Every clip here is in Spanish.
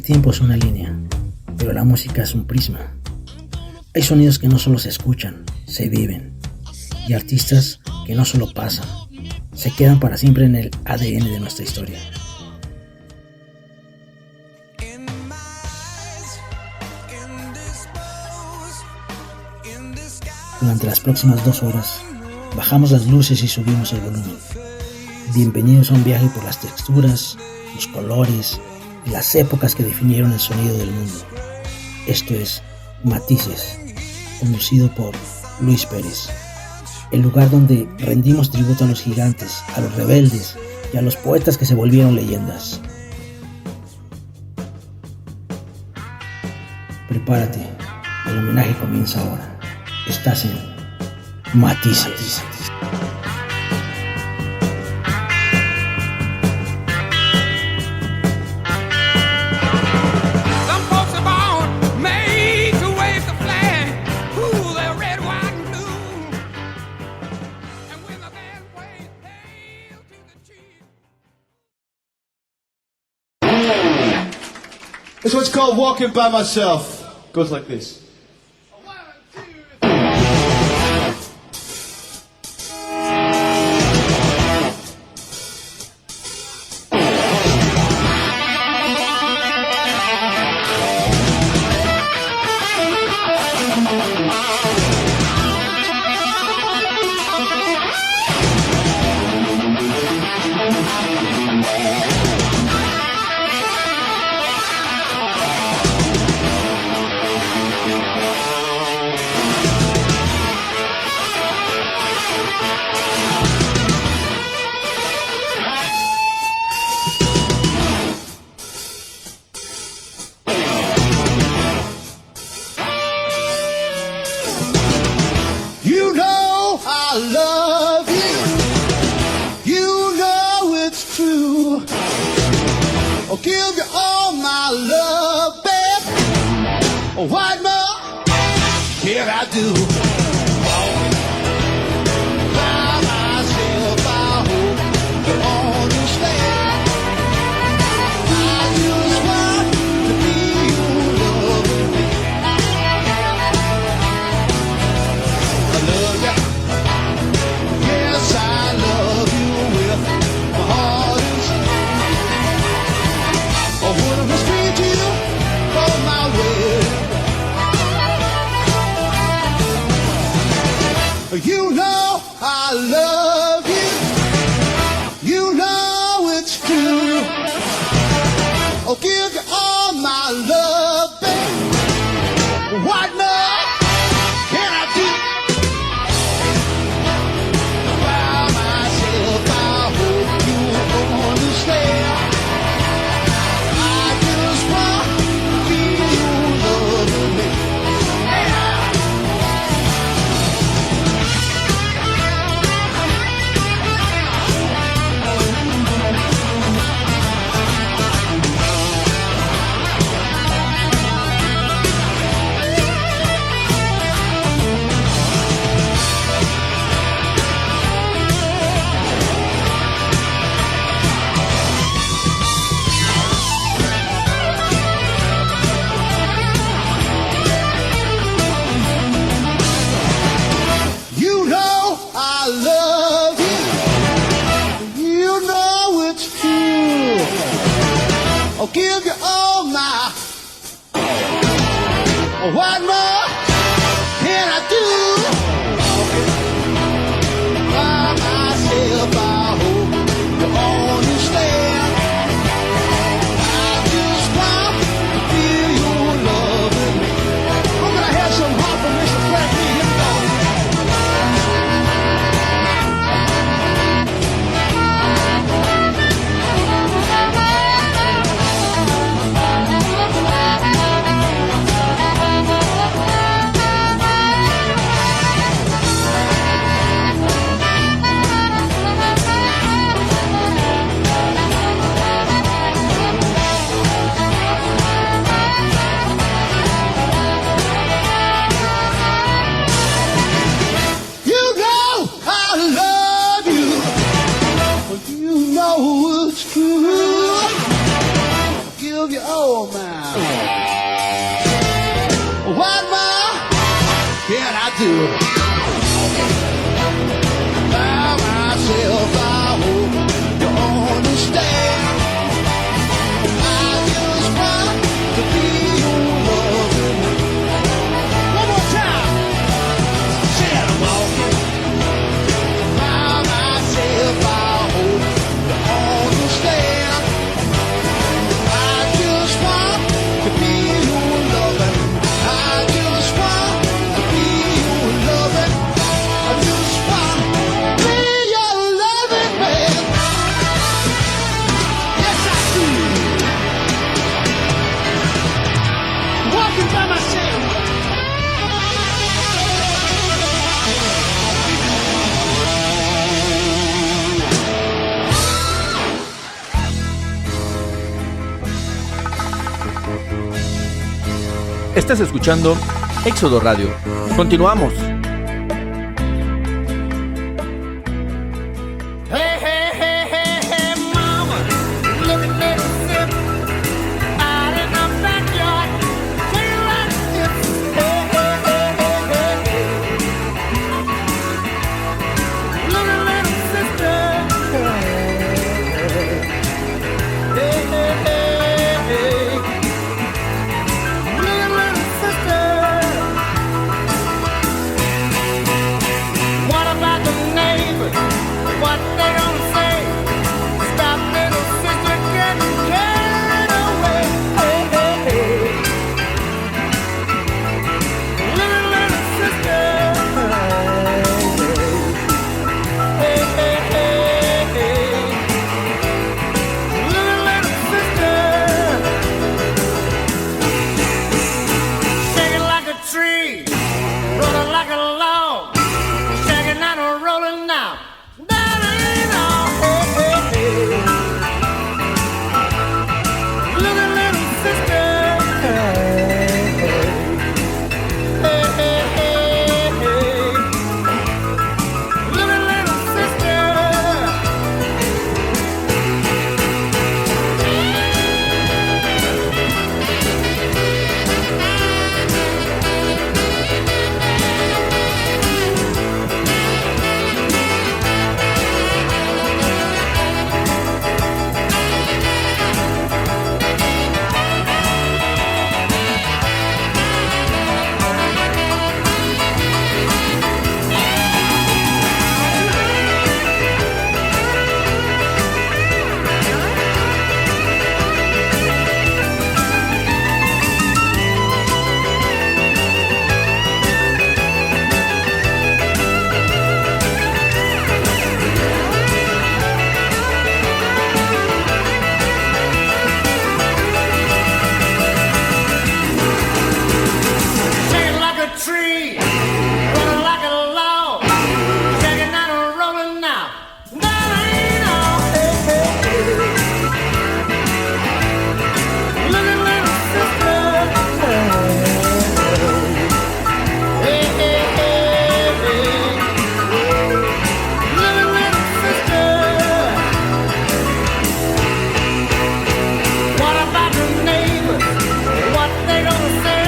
tiempo es una línea, pero la música es un prisma. Hay sonidos que no solo se escuchan, se viven. Y artistas que no solo pasan, se quedan para siempre en el ADN de nuestra historia. Durante las próximas 2 horas, bajamos las luces y subimos el volumen. Bienvenidos a un viaje por las texturas, los colores y las épocas que definieron el sonido del mundo. Esto es Matices, conducido por Luis Pérez. El lugar donde rendimos tributo a los gigantes, a los rebeldes y a los poetas que se volvieron leyendas. Prepárate, el homenaje comienza ahora. Estás en Matices. This one's called Walking by Myself. Goes like this. I love you, you know it's true. I'll give you all my love, babe. What more can I do? By myself, I hope you understand. I just want to be your loving man. I love you. Yes, I love you with my heart and soul. I wanna be straight to you for my wedding. You know I love you. You know it's true. I'll give you all my love, babe. What more can I do? By myself, I hope you understand. I just want to be your loving man. You know I love you. You know it's true. I'll give you all my. What more can I do? By myself, I hope you understand. I just want to feel your love in me. I'm gonna have some hot from Mr. Frankie. Here we go. do. By myself, I hope you understand. I just want to be your lover. One more time. Say it, I'm walking by myself. I hope you understand. I just want to be your lover. I just want to be your lover. I just want to be your loving man. Yes, I do. Walking by myself. Estás escuchando Éxodo Radio. Continuamos. Hey, hey, hey, hey, hey, mama, look at that zip out in the backyard. Take it like this. Hey, hey, hey, hey, hey, hey. Look at little sister. Hey, hey, hey, hey. Look at little sister. What about the neighbors? What they gonna say? Stop little sister getting carried away. Hey, hey, hey. Little sister. Hey, hey, hey, hey. Little sister. Shaking like a tree, rolling like a log, shaking and a rolling now. That ain't all. Hey, hey, hey. Little sister. Hey, hey, hey, hey. Little sister. Shaking like a tree, rolling like a log, shaking and a rolling now. That ain't all. Hey, hey, hey. Little sister. Hey, hey, hey, hey. Little sister. What about the neighbors? What they gonna say?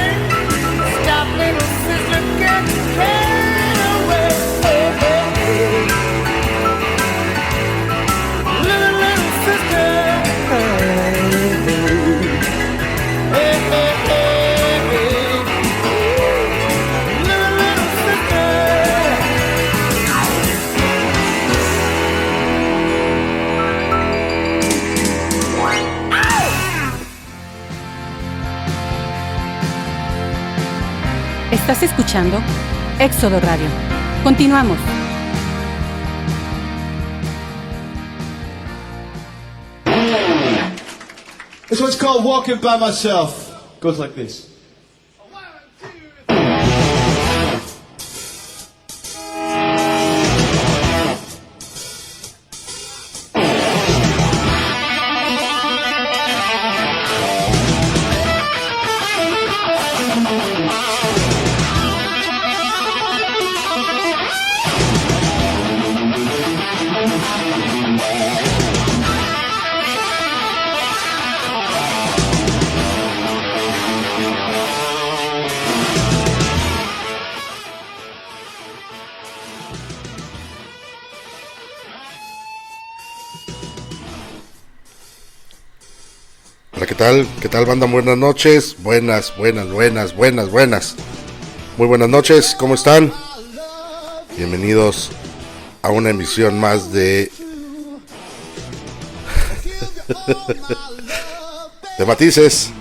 Stop little sister getting carried away. Hey, hey, hey. Little sister. Hey, hey, hey, hey. Little sister. Estás escuchando Éxodo Radio. Continuamos. This one's called Walking by Myself. Goes like this. tal? ¿Qué tal, banda? Buenas noches. Buenas. Muy buenas noches, ¿cómo están? Bienvenidos a una emisión más de de Matices,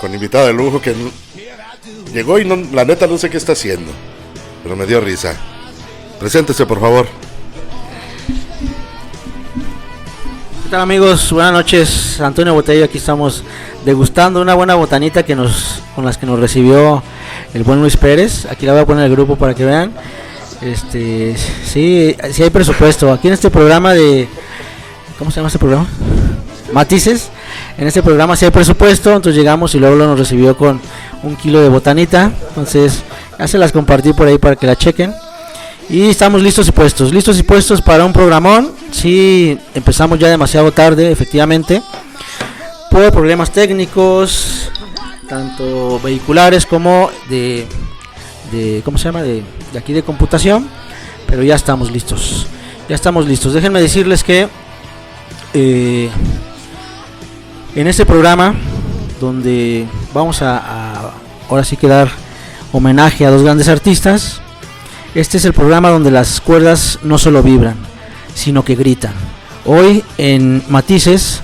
con invitado de lujo que llegó y no, la neta no sé qué está haciendo, pero me dio risa. Preséntese, por favor. ¿Qué tal, amigos? Buenas noches, Antonio Botello. Aquí estamos degustando una buena botanita con las que nos recibió el buen Luis Pérez. Aquí la voy a poner en el grupo para que vean. Sí hay presupuesto. Aquí en este programa de... ¿Cómo se llama este programa? Matices. En este programa sí hay presupuesto, entonces llegamos y luego nos recibió con 1 kilo de botanita. Entonces ya se las compartí por ahí para que la chequen. Y estamos listos y puestos para un programón. Sí, empezamos ya demasiado tarde, efectivamente, por problemas técnicos, tanto vehiculares como de ¿cómo se llama? De aquí de computación, pero ya estamos listos. Déjenme decirles que en este programa, donde vamos a ahora sí que dar homenaje a 2 grandes artistas, este es el programa donde las cuerdas no solo vibran, sino que gritan. Hoy en Matices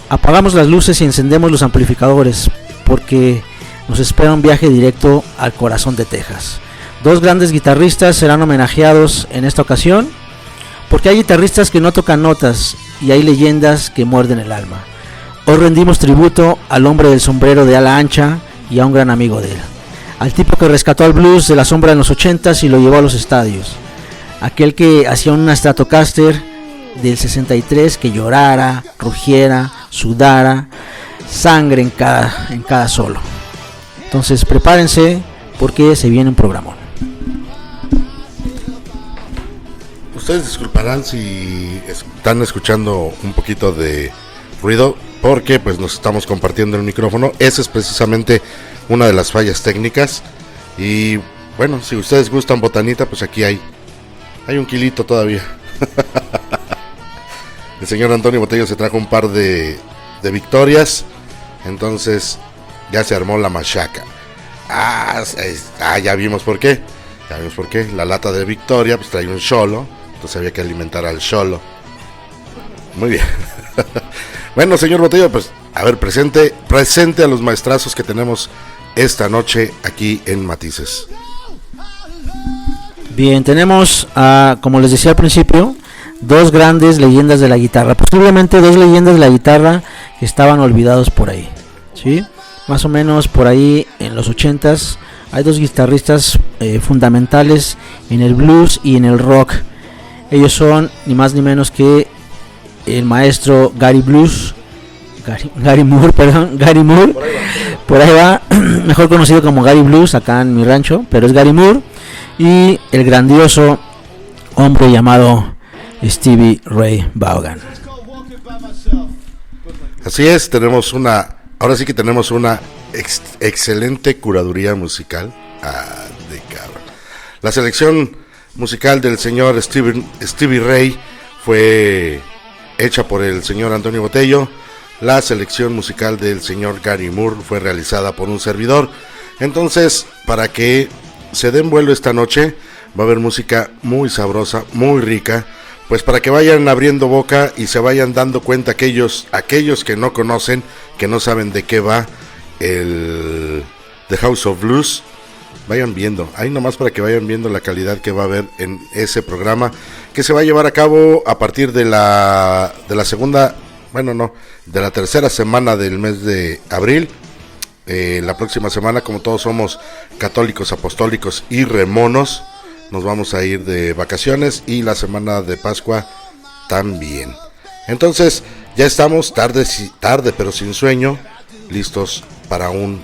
apagamos las luces y encendemos los amplificadores, porque nos espera un viaje directo al corazón de Texas. 2 grandes guitarristas serán homenajeados en esta ocasión, porque hay guitarristas que no tocan notas y hay leyendas que muerden el alma. Hoy rendimos tributo al hombre del sombrero de ala ancha y a un gran amigo de él, al tipo que rescató al blues de la sombra en los 80s y lo llevó a los estadios, aquel que hacía una Stratocaster del 63 que llorara, rugiera, sudara sangre en cada solo. Entonces prepárense, porque se viene un programón. Ustedes disculparán si están escuchando un poquito de ruido, porque pues nos estamos compartiendo el micrófono. Esa es precisamente una de las fallas técnicas. Y bueno, si ustedes gustan botanita, pues aquí hay 1 kilito todavía. El señor Antonio Botello se trajo un par de victorias, entonces ya se armó la machaca. Ya vimos por qué. La lata de Victoria pues trae un cholo, entonces había que alimentar al cholo. Muy bien. Bueno, señor Botello, pues a ver, presente a los maestrazos que tenemos esta noche aquí en Matices. Bien, tenemos, como les decía al principio, 2 grandes leyendas de la guitarra. Posiblemente 2 leyendas de la guitarra que estaban olvidados por ahí, ¿sí? Más o menos por ahí en los 80s hay 2 guitarristas fundamentales en el blues y en el rock. Ellos son ni más ni menos que el maestro Gary Moore, por ahí va, mejor conocido como Gary Blues acá en mi rancho, pero es Gary Moore, y el grandioso hombre llamado Stevie Ray Vaughan. Así es, ahora sí que tenemos una excelente curaduría musical. De cabrón. La selección musical del señor Stevie Ray fue hecha por el señor Antonio Botello. La selección musical del señor Gary Moore fue realizada por un servidor. Entonces, para que se den vuelo esta noche, va a haber música muy sabrosa, muy rica, pues para que vayan abriendo boca y se vayan dando cuenta aquellos que no conocen, que no saben de qué va el The House of Blues. Vayan viendo, ahí nomás para que vayan viendo la calidad que va a haber en ese programa, que se va a llevar a cabo a partir de la segunda, de la tercera semana del mes de abril. La próxima semana, como todos somos católicos, apostólicos y remonos, nos vamos a ir de vacaciones, y la semana de Pascua también. Entonces ya estamos tarde pero sin sueño, listos para un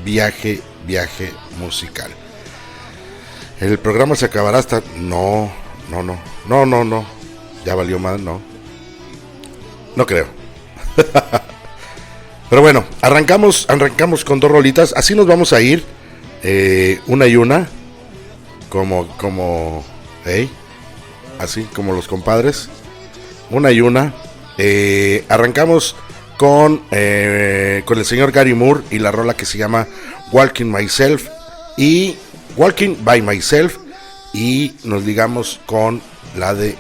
viaje musical. El programa se acabará hasta... No, ya valió más, no creo. Pero bueno, arrancamos con 2 rolitas, así nos vamos a ir, una y una, así como los compadres, una y una. Arrancamos con el señor Gary Moore y la rola que se llama Walking by Myself, y nos ligamos con la de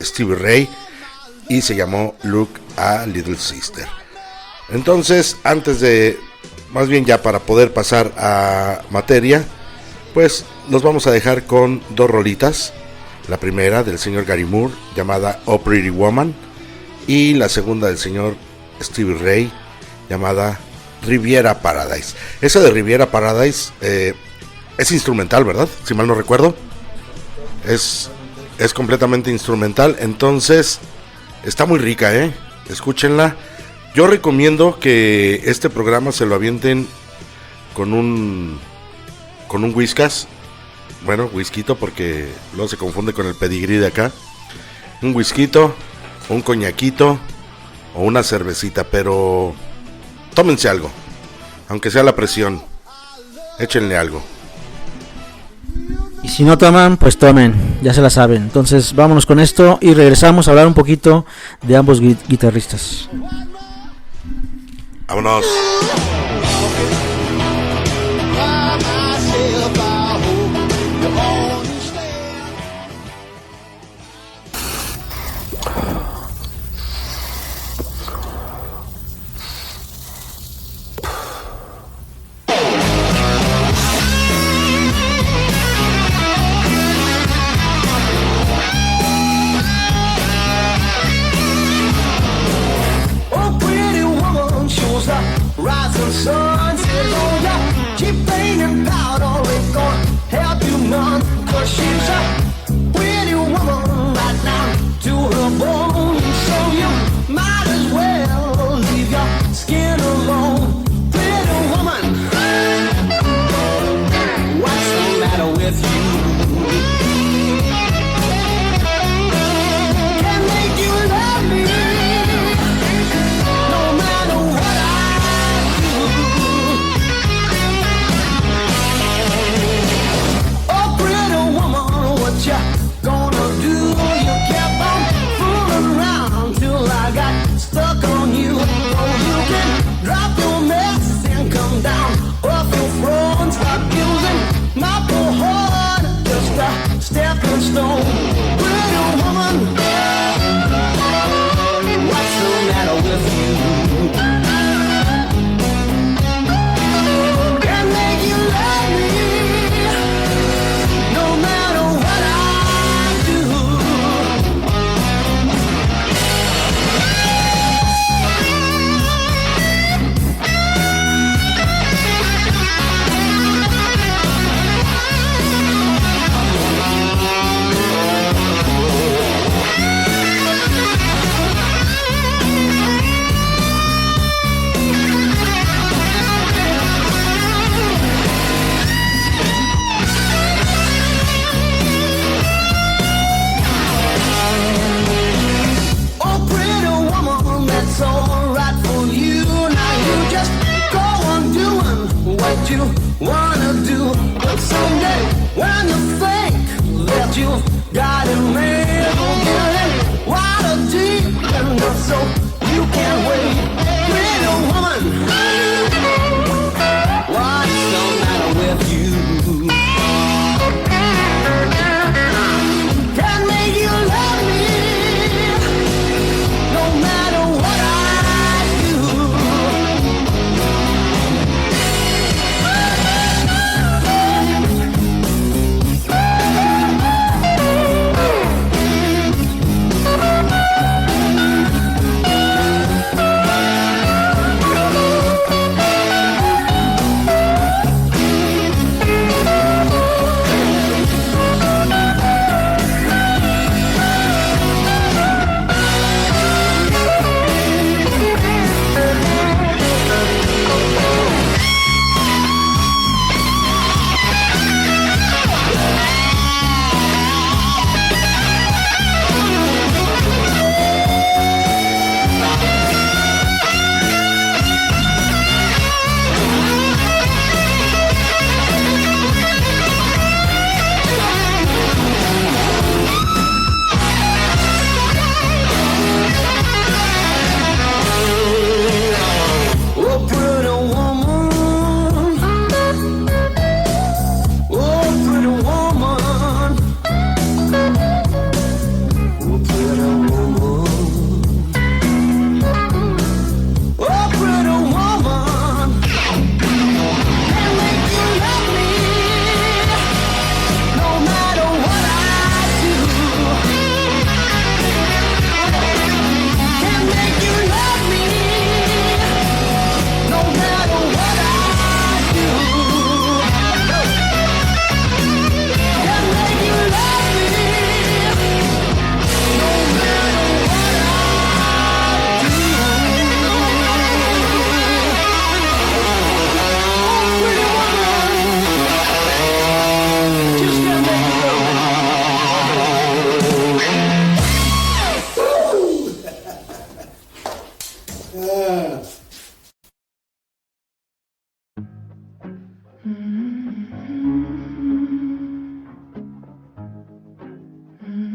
Stevie Ray y se llamó Look a Little Sister. Entonces, más bien ya para poder pasar a materia, pues nos vamos a dejar con dos rolitas. La primera del señor Gary Moore llamada Oh Pretty Woman, y la segunda del señor Stevie Ray llamada Riviera Paradise. Esa de Riviera Paradise es instrumental, ¿verdad? Si mal no recuerdo, es completamente instrumental. Entonces está muy rica, escúchenla. Yo recomiendo que este programa se lo avienten con un whiskas. Bueno, whiskito, porque luego se confunde con el pedigrí de acá. Un whiskito, un coñaquito o una cervecita, pero tómense algo, aunque sea la presión, échenle algo. Y si no toman, pues tomen, ya se la saben. Entonces vámonos con esto y regresamos a hablar un poquito de ambos guitarristas. Vámonos. Rising sun says, oh yeah, keep painting powder, ain't gonna help you none. Cause she's a pretty woman right now to her bone. So you might as well leave your skin alone. Pretty woman, what's the matter with you? Can make you love me no matter what I do. Oh, pretty woman, what you gonna do? You kept on fooling around till I got stuck on you. Oh, you can drop your mess and come down off your throne and stop using my poor heart just a stepping stone. Pretty woman, what's the matter with you? Can make you love me no matter what I do.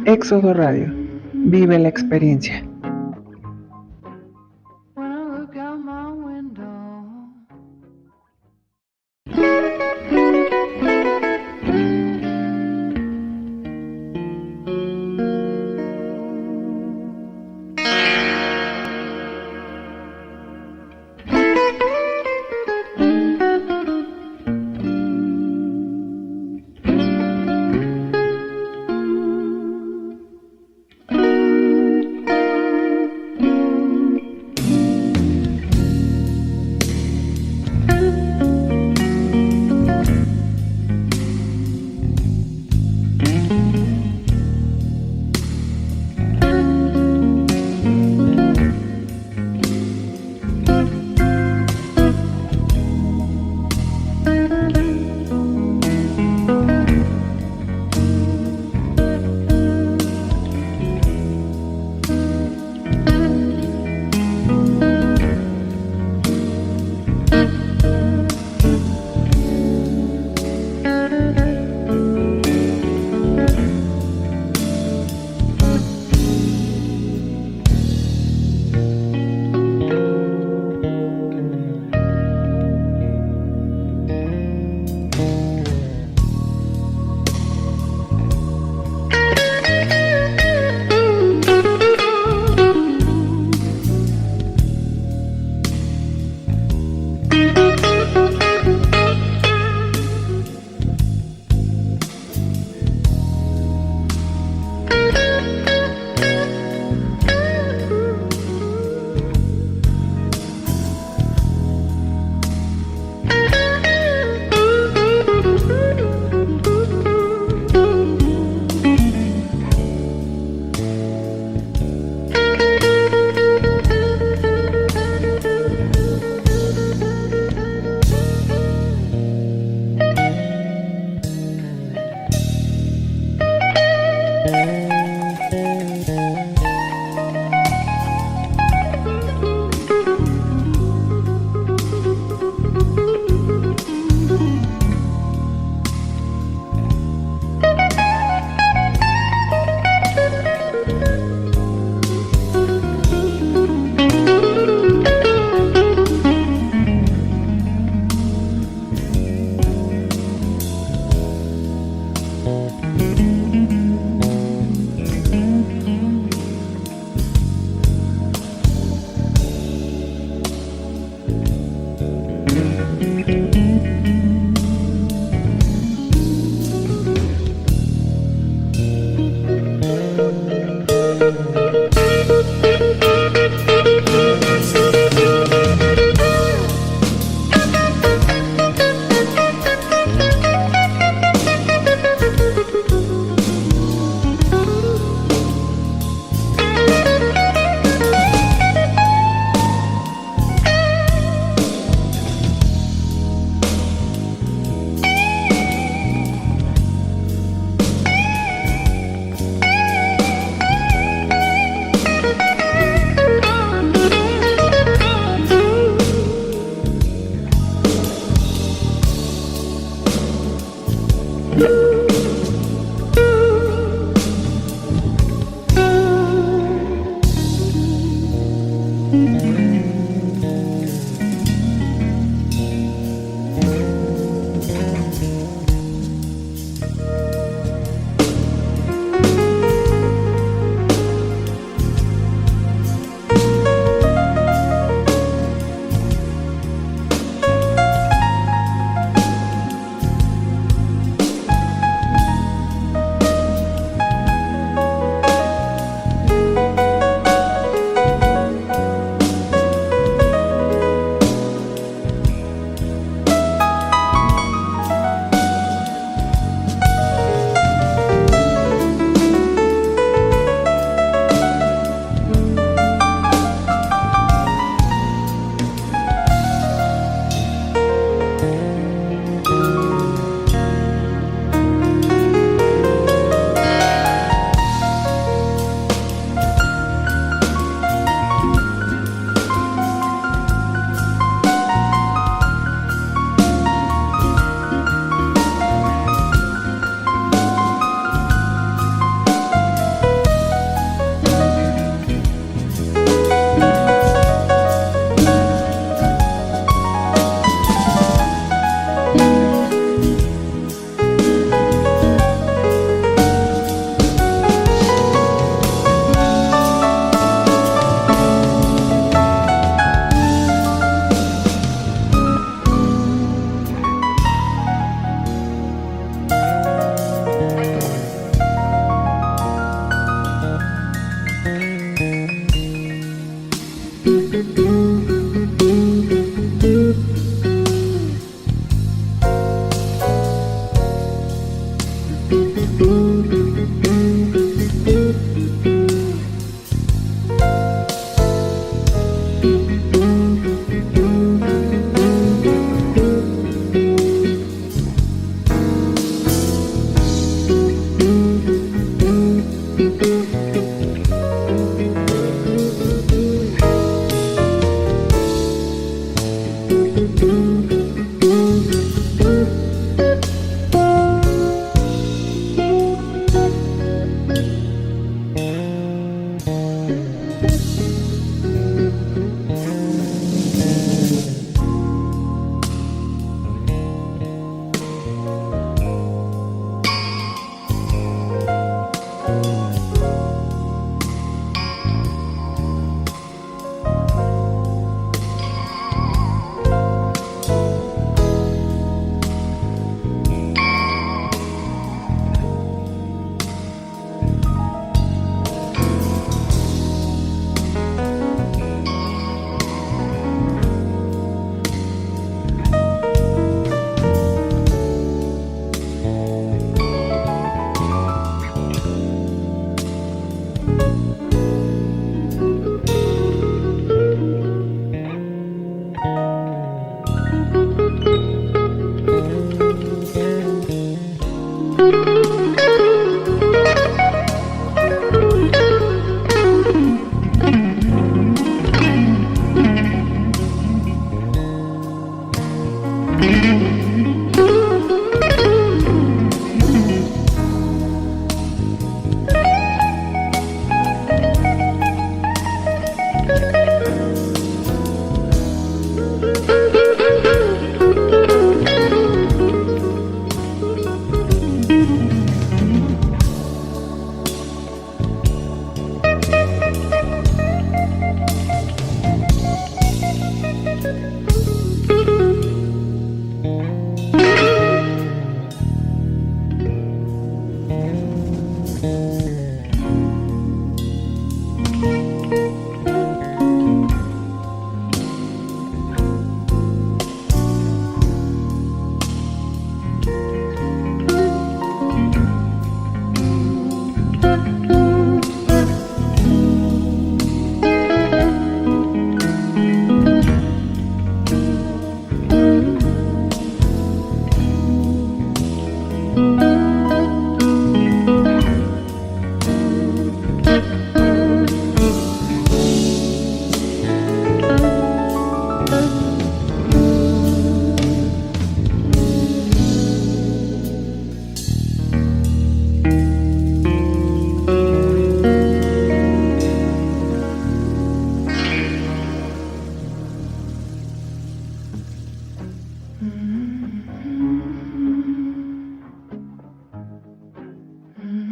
Éxodo Radio. Vive la experiencia.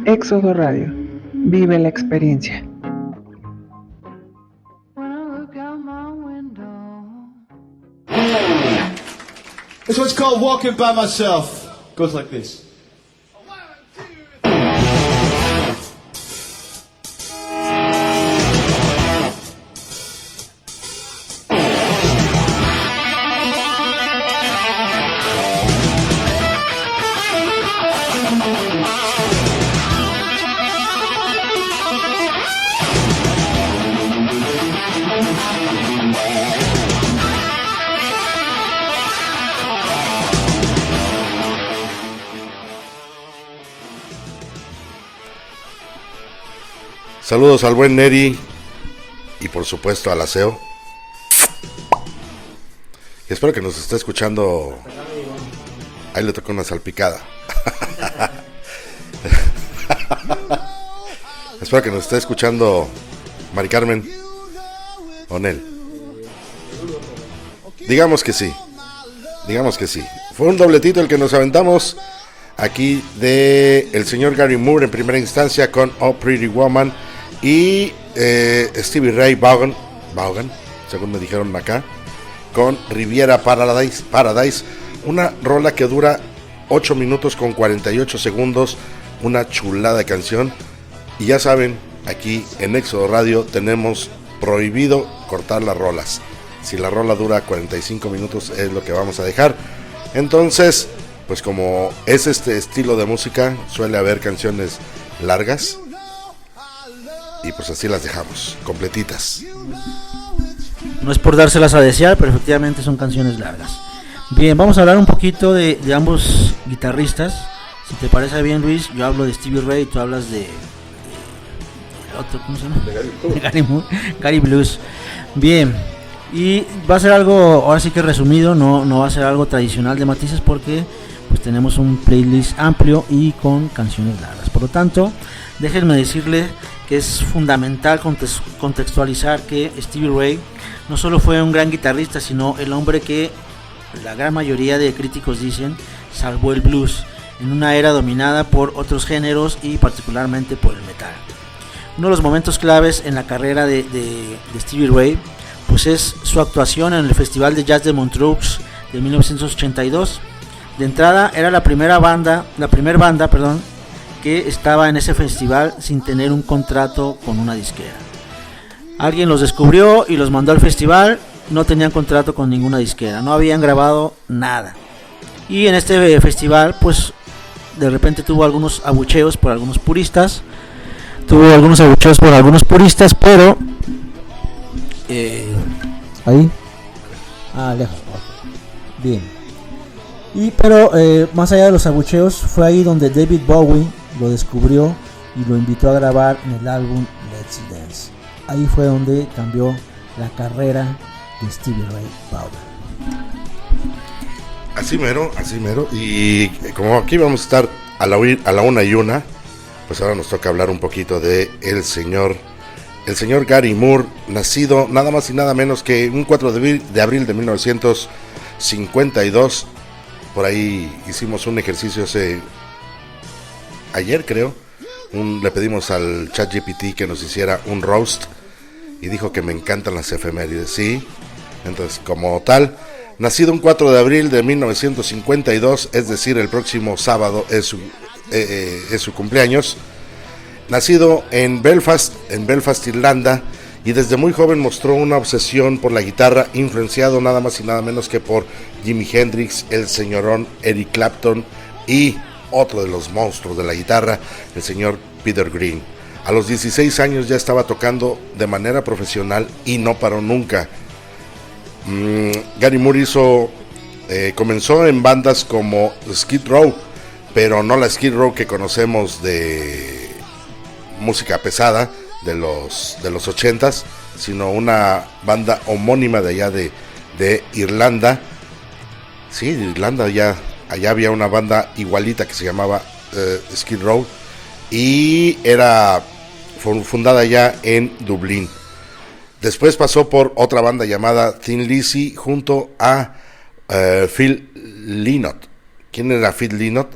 Éxodo Radio. Vive la experiencia. This one's called Walking by Myself. Goes like this. Saludos al buen Neri y por supuesto al aseo. Espero que nos esté escuchando. Ahí le tocó una salpicada. Espero que nos esté escuchando Mari Carmen o Nel. Digamos que sí. Digamos que sí. Fue un dobletito el que nos aventamos aquí de el señor Gary Moore en primera instancia con Oh Pretty Woman y Stevie Ray Vaughan, según me dijeron acá, con Riviera Paradise, una rola que dura 8 minutos con 48 segundos, una chulada de canción. Y ya saben, aquí en Éxodo Radio tenemos prohibido cortar las rolas. Si la rola dura 45 minutos es lo que vamos a dejar. Entonces, pues como es este estilo de música, suele haber canciones largas. Y pues así las dejamos, completitas. No es por dárselas a desear, pero efectivamente son canciones largas. Bien, vamos a hablar un poquito de ambos guitarristas. Si te parece bien, Luis, yo hablo de Stevie Ray y tú hablas de el otro, ¿cómo se llama? De Gary Blues. Bien, y va a ser algo, ahora sí que resumido, no va a ser algo tradicional de Matices porque pues tenemos un playlist amplio y con canciones largas. Por lo tanto, déjenme decirles que es fundamental contextualizar que Stevie Ray no solo fue un gran guitarrista, sino el hombre que la gran mayoría de críticos dicen salvó el blues en una era dominada por otros géneros y particularmente por el metal. Uno de los momentos claves en la carrera de Stevie Ray pues es su actuación en el Festival de Jazz de Montreux de 1982. De entrada era la primera banda, que estaba en ese festival sin tener un contrato con una disquera. Alguien los descubrió y los mandó al festival. No tenían contrato con ninguna disquera, no habían grabado nada. Y en este festival pues de repente tuvo algunos abucheos por algunos puristas. Pero ahí lejos. Bien. Pero más allá de los abucheos, fue ahí donde David Bowie lo descubrió y lo invitó a grabar en el álbum Let's Dance. Ahí fue donde cambió la carrera de Stevie Ray Vaughan. Así mero. Y como aquí vamos a estar a la una y una, pues ahora nos toca hablar un poquito de el señor Gary Moore, nacido nada más y nada menos que un 4 de abril de 1952. Por ahí hicimos un ejercicio ayer, creo. Le pedimos al ChatGPT que nos hiciera un roast y dijo que me encantan las efemérides, sí. Entonces, como tal, nacido un 4 de abril de 1952, es decir, el próximo sábado es su cumpleaños. Nacido en Belfast, Irlanda, y desde muy joven mostró una obsesión por la guitarra, influenciado nada más y nada menos que por Jimi Hendrix, el señorón Eric Clapton y otro de los monstruos de la guitarra, el señor Peter Green. A los 16 años ya estaba tocando de manera profesional y no paró nunca. Gary Moore comenzó en bandas como Skid Row, pero no la Skid Row que conocemos de música pesada de los 80s, sino una banda homónima de allá de Irlanda. Sí, de Irlanda, allá había una banda igualita que se llamaba Skid Row y fue fundada ya en Dublín. Después pasó por otra banda llamada Thin Lizzy junto a Phil Lynott. ¿Quién era Phil Lynott?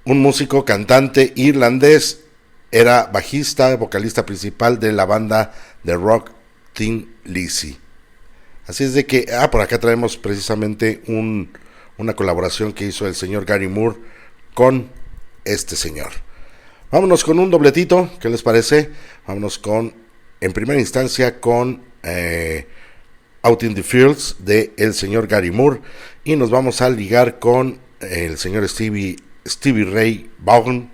Un músico cantante irlandés. Era bajista, vocalista principal de la banda de rock Thin Lizzy. Así es de que, por acá traemos precisamente una colaboración que hizo el señor Gary Moore con este señor. Vámonos con un dobletito, ¿qué les parece? Vámonos en primera instancia con Out in the Fields de el señor Gary Moore, y nos vamos a ligar con el señor Stevie Ray Vaughan,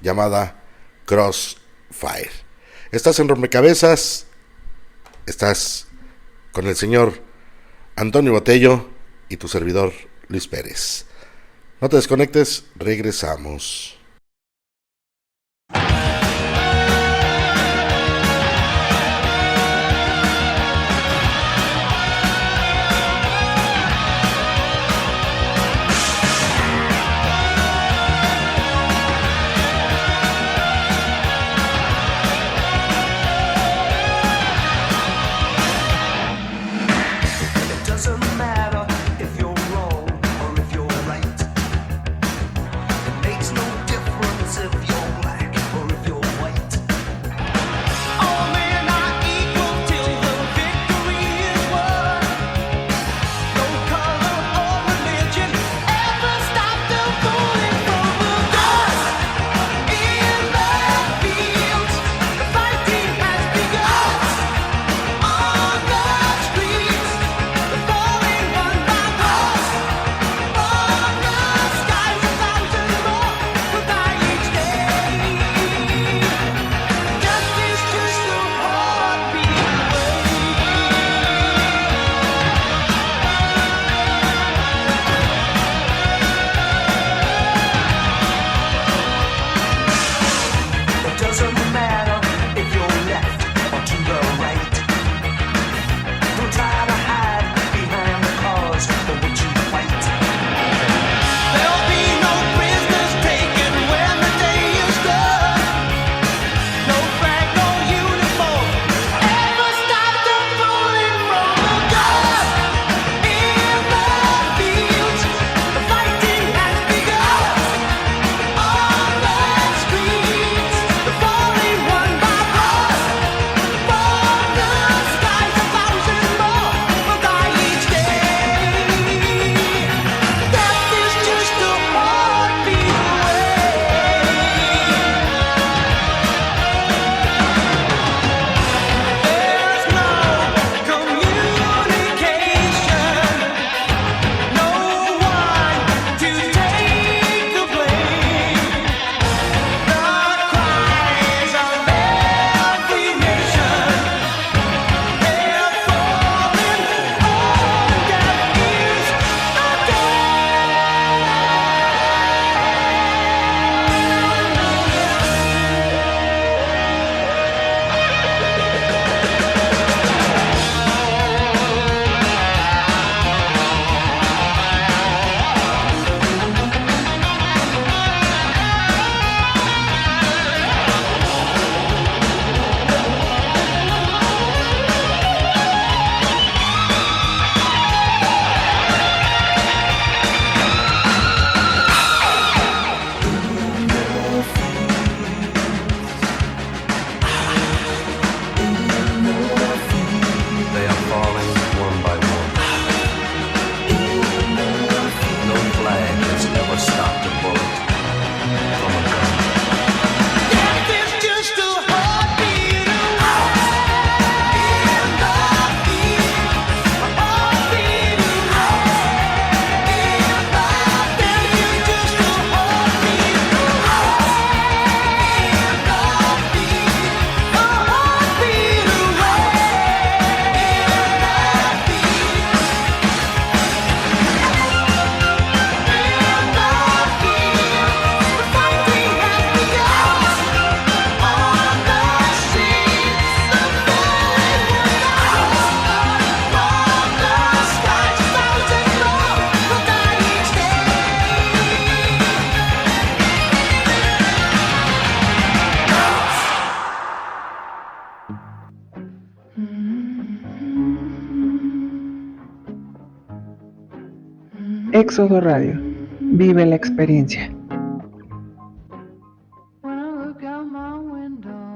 llamada Crossfire. Estás en Rompecabezas, estás con el señor Antonio Botello y tu servidor Luis Pérez. No te desconectes, regresamos. Matter if you're wrong or if you're right. It makes no difference. Éxodo Radio. Vive la experiencia. When I look out my window.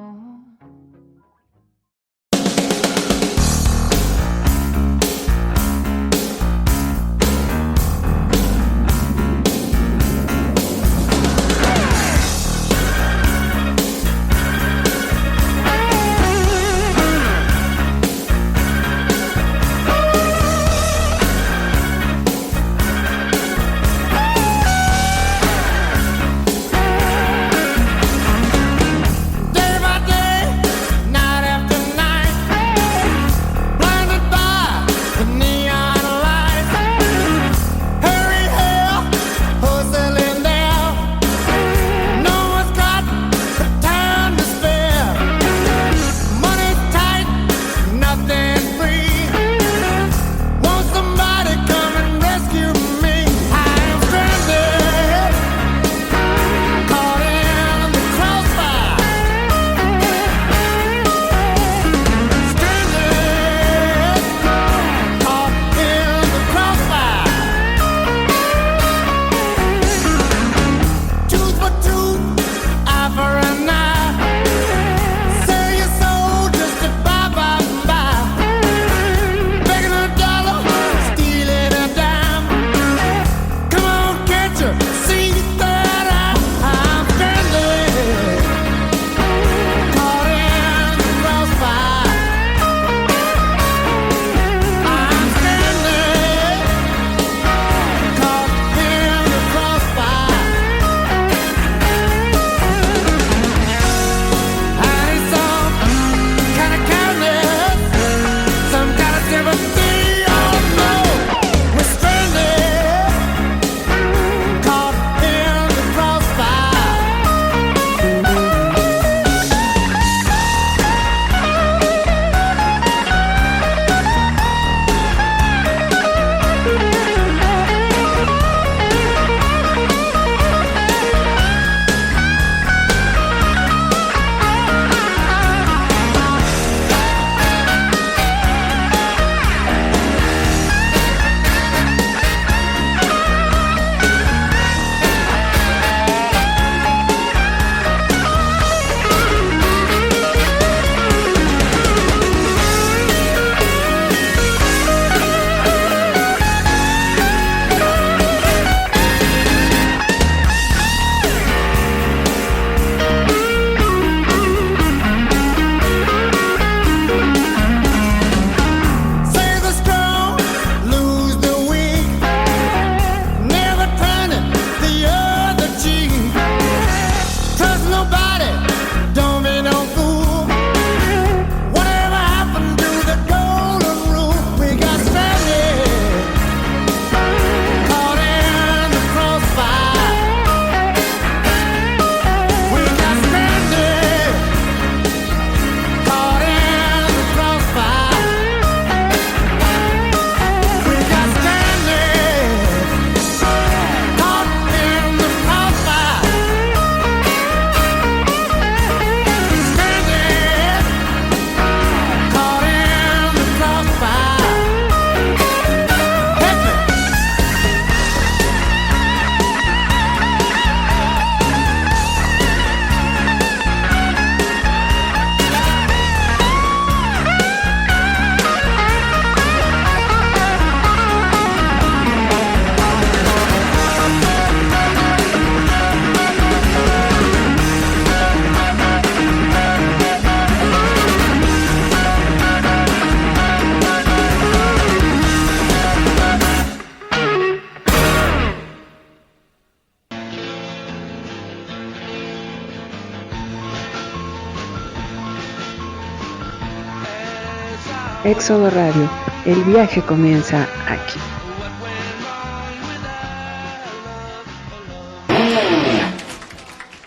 Éxodo Radio. El viaje comienza aquí.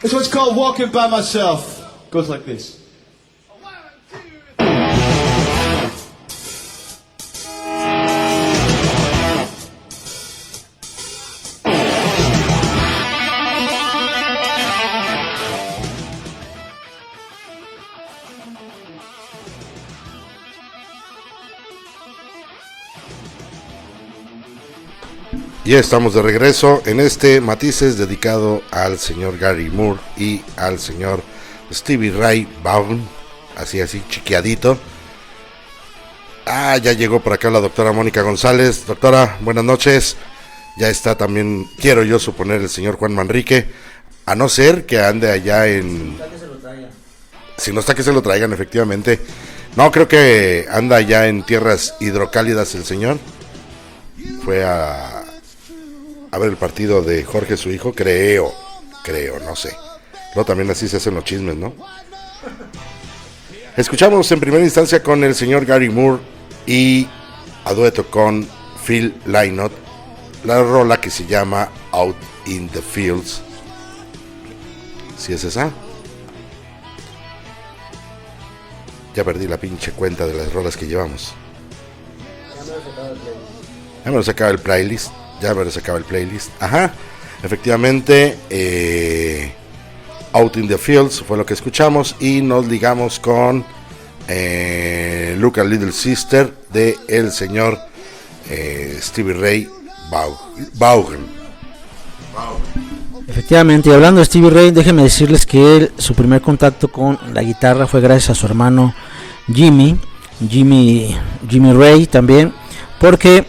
This one's called Walking by Myself. Goes like this. Ya estamos de regreso en este Matices dedicado al señor Gary Moore y al señor Stevie Ray Vaughan, así chiquiadito. Ya llegó por acá la doctora Mónica González. Doctora, buenas noches. Ya está también, quiero yo suponer, el señor Juan Manrique, a no ser que ande allá en... Si no está, que se lo traigan, efectivamente. No, creo que anda allá en tierras hidrocálidas el señor. Fue a ver el partido de Jorge, su hijo, creo, no sé. No, también así se hacen los chismes, ¿no? Escuchamos en primera instancia con el señor Gary Moore y a dueto con Phil Lynott la rola que se llama Out in the Fields. ¿Sí es esa? Ya perdí la pinche cuenta de las rolas que llevamos. Ya me lo sacaba el playlist. Ajá, efectivamente, Out in the Fields fue lo que escuchamos. Y nos ligamos con Look a Little Sister de el señor Stevie Ray Vaughan. Efectivamente, y hablando de Stevie Ray, déjenme decirles que su primer contacto con la guitarra fue gracias a su hermano Jimmy Ray también, porque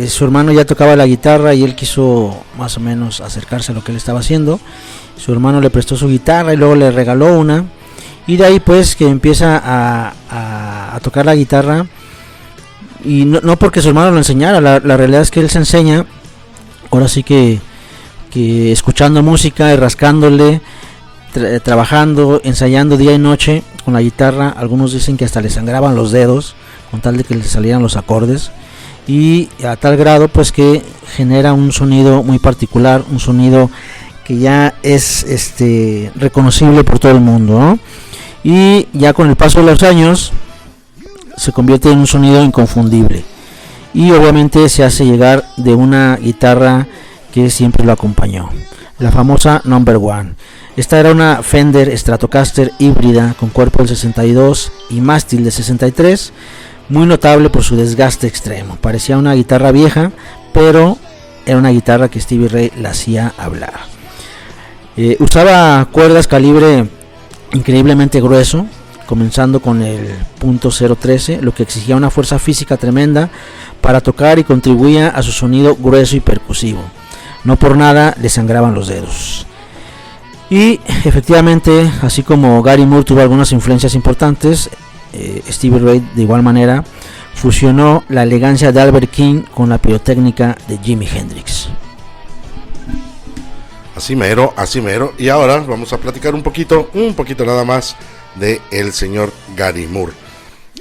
su hermano ya tocaba la guitarra y él quiso más o menos acercarse a lo que él estaba haciendo. Su hermano le prestó su guitarra y luego le regaló una, y de ahí pues que empieza a tocar la guitarra, y no porque su hermano lo enseñara, la realidad es que él se enseña, ahora sí que escuchando música y rascándole, trabajando, ensayando día y noche con la guitarra. Algunos dicen que hasta le sangraban los dedos con tal de que le salieran los acordes, y a tal grado pues que genera un sonido muy particular, un sonido que ya es reconocible por todo el mundo, ¿no? Y ya con el paso de los años se convierte en un sonido inconfundible, y obviamente se hace llegar de una guitarra que siempre lo acompañó, la famosa Number One. Esta era una Fender Stratocaster híbrida con cuerpo del 62 y mástil de 63, muy notable por su desgaste extremo. Parecía una guitarra vieja, pero era una guitarra que Stevie Ray la hacía hablar. Usaba cuerdas calibre increíblemente grueso, comenzando con el .013, lo que exigía una fuerza física tremenda para tocar y contribuía a su sonido grueso y percusivo. No por nada le sangraban los dedos. Y efectivamente, así como Gary Moore tuvo algunas influencias importantes, Stevie Ray de igual manera fusionó la elegancia de Albert King con la pirotécnica de Jimi Hendrix. Así mero. Y ahora vamos a platicar un poquito nada más de el señor Gary Moore.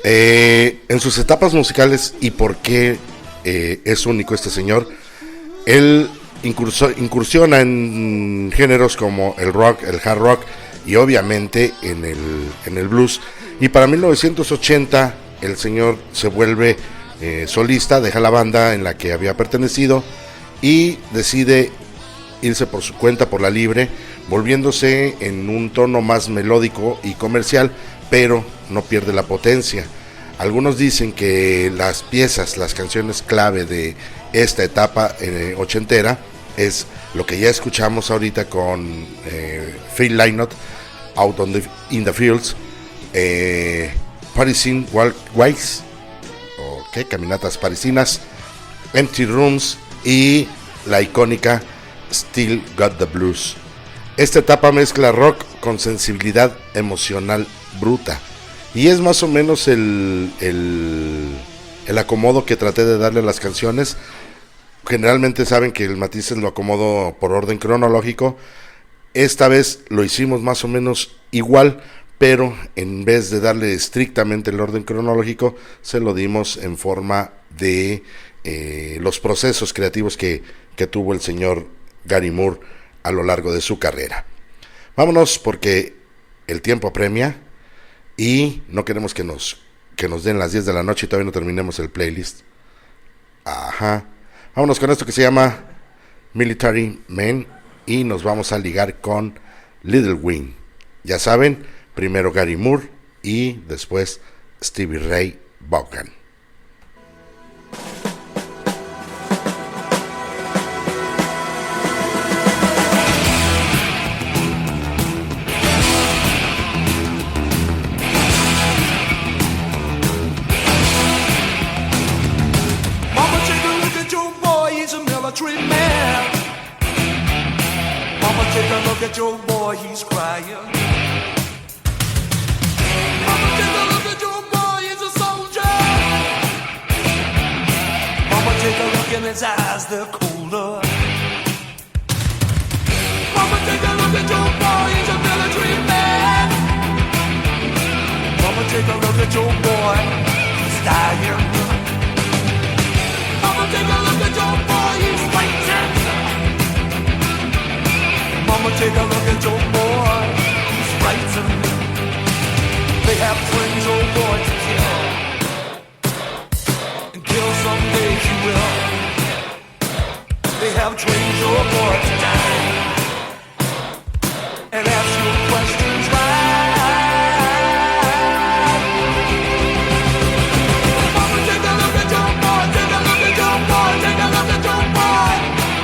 En sus etapas musicales y por qué es único este señor. Él incursiona en géneros como el rock, el hard rock y obviamente en el blues. Y para 1980 el señor se vuelve solista, deja la banda en la que había pertenecido y decide irse por su cuenta, por la libre, volviéndose en un tono más melódico y comercial, pero no pierde la potencia. Algunos dicen que las canciones clave de esta etapa ochentera es lo que ya escuchamos ahorita con Phil Lynott, Out in the Fields, Parisian Walks, Caminatas Parisinas, Empty Rooms y la icónica Still Got the Blues. Esta etapa mezcla rock con sensibilidad emocional bruta, y es más o menos el acomodo que traté de darle a las canciones. Generalmente saben que el Matices lo acomodo por orden cronológico. Esta vez lo hicimos más o menos igual, pero en vez de darle estrictamente el orden cronológico, se lo dimos en forma de los procesos creativos que tuvo el señor Gary Moore a lo largo de su carrera. Vámonos, porque el tiempo apremia y no queremos que nos den las 10 de la noche y todavía no terminemos el playlist. Ajá. Vámonos con esto que se llama Military Men y nos vamos a ligar con Little Wing. Ya saben, primero Gary Moore y después Stevie Ray Vaughan. at your boy, he's crying. Mama, take a look at your boy, he's a soldier. Mama, take a look in his eyes, they're colder. Mama, take a look at your boy, he's a military man. Mama, take a look at your boy, he's dying. Mama, take a look at your boy, he's fighting. Mama, take a look at your boy, he's frightened. They have trained your boy to kill, and kill someday he will. They have trained your boy to die, and ask your questions right. Mama, take a look at your boy, take a look at your boy, take a look at your boy,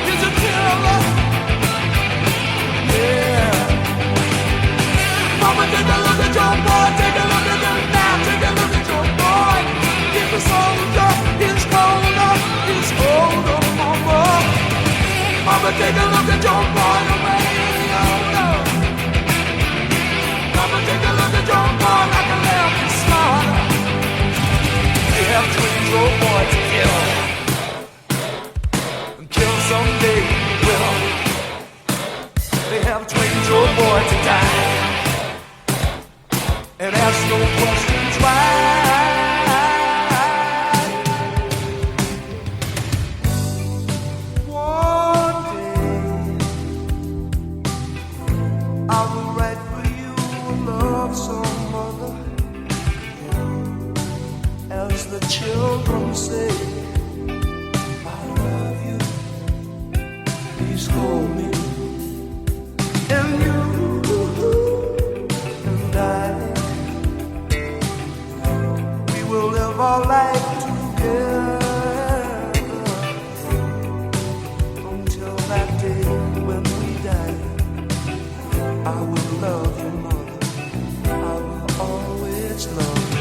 he's a killer. Yeah. Mama, take a look at your boy, take a look at him now, take a look at your boy. He's a soldier, he's colder, he's older, mama. Mama, take a look at your boy, the way he's older. Mama, take a look at your boy like a lamb is slaughter. They have trained your boy to kill, and kill someday he will. They have trained your boy to die, and ask no questions why. One day I will write for you a love song, mother, as the children say, I love you, please call me. And you and I, we will live our life together until that day when we die. I will love you, mother, I will always love you.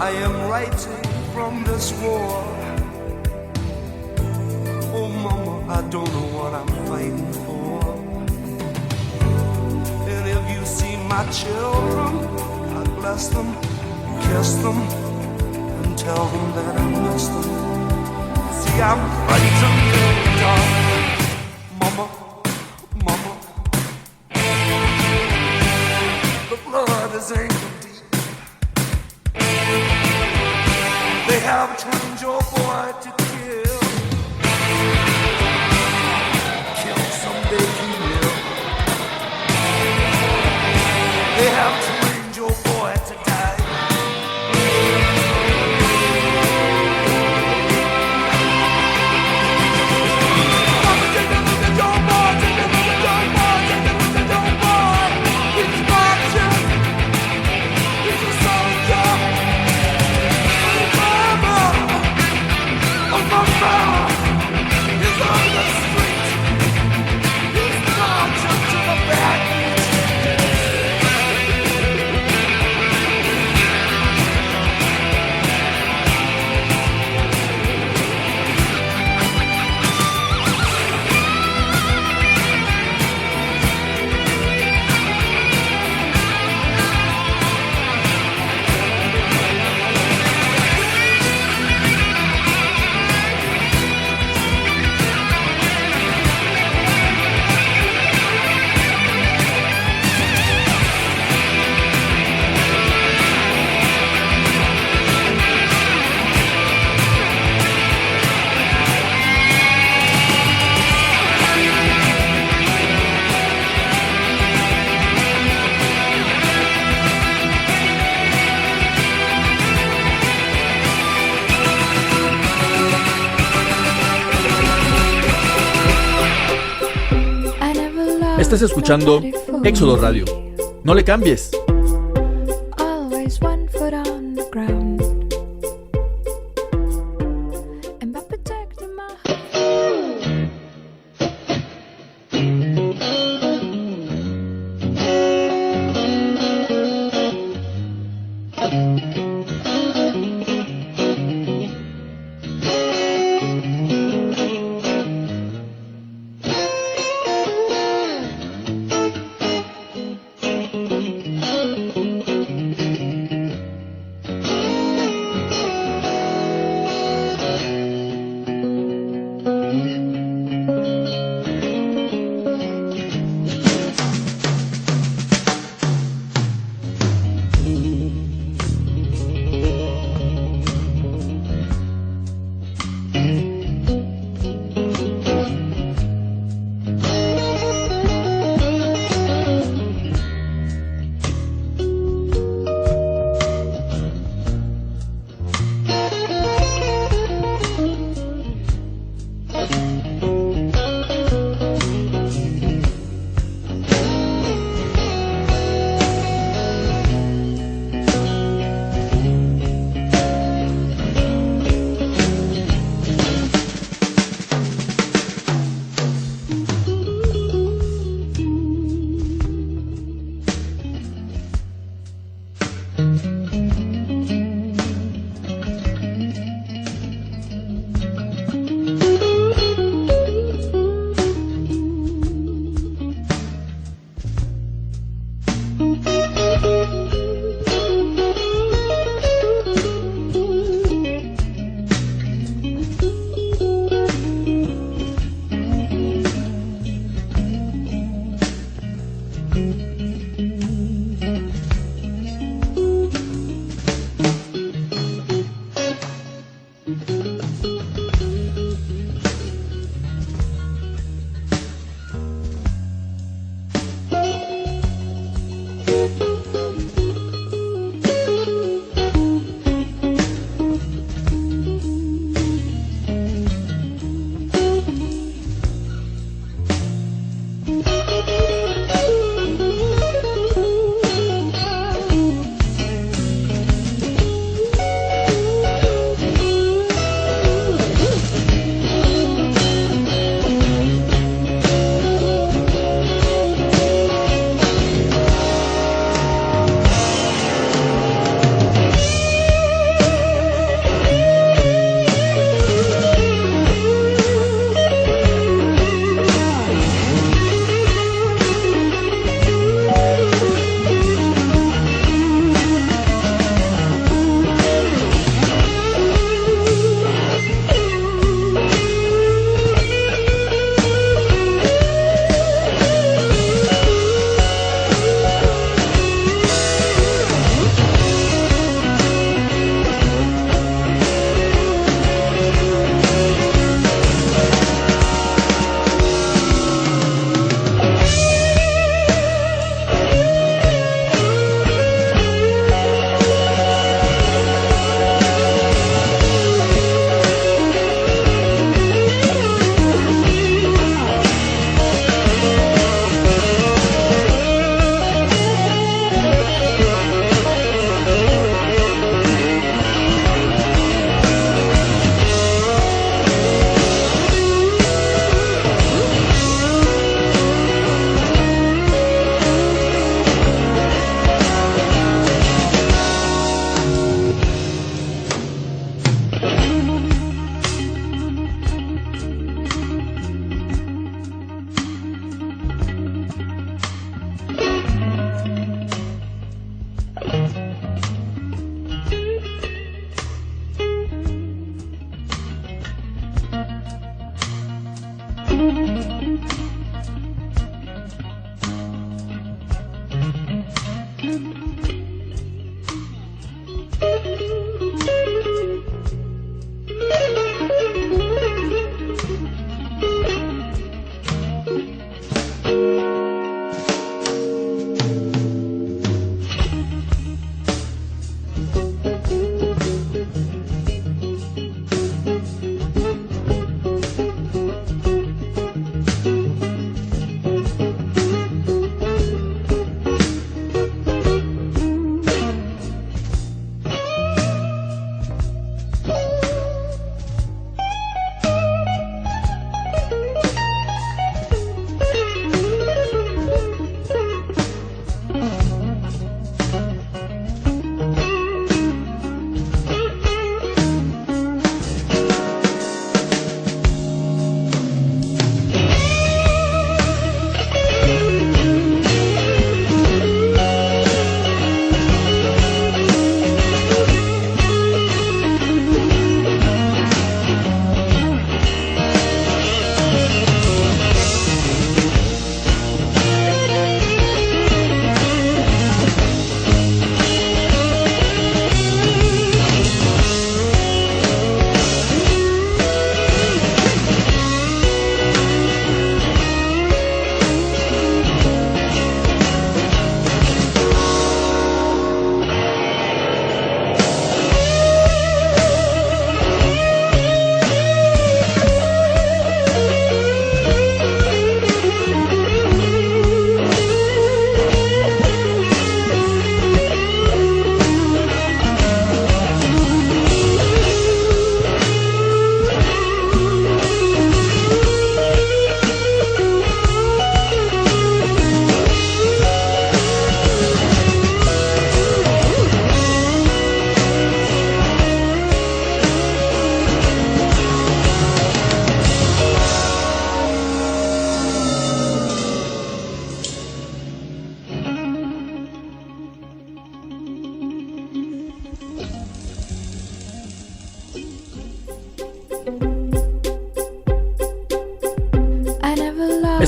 I am writing from this war. Oh, mama, I don't know what I'm fighting for. And if you see my children, I bless them, kiss them, and tell them that I miss them. See, I'm frightened in the dark. Mama, mama, the blood is ankle deep. They have trained your boy to kill. Kill someday he will. They have trained your boy to die. Mama, take a look at your boy, take a look at your boy, take a look at your boy. He's marching, he's a soldier. Oh, Estás escuchando Éxodo Radio. No le cambies. Always one foot on the ground. And by protecting my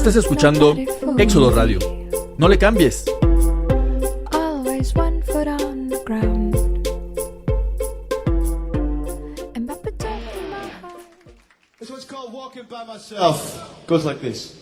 Estás escuchando Éxodo Radio. No le cambies. Always one foot on the ground. And by protecting my heart. This one's called Walking by Myself. Goes like this.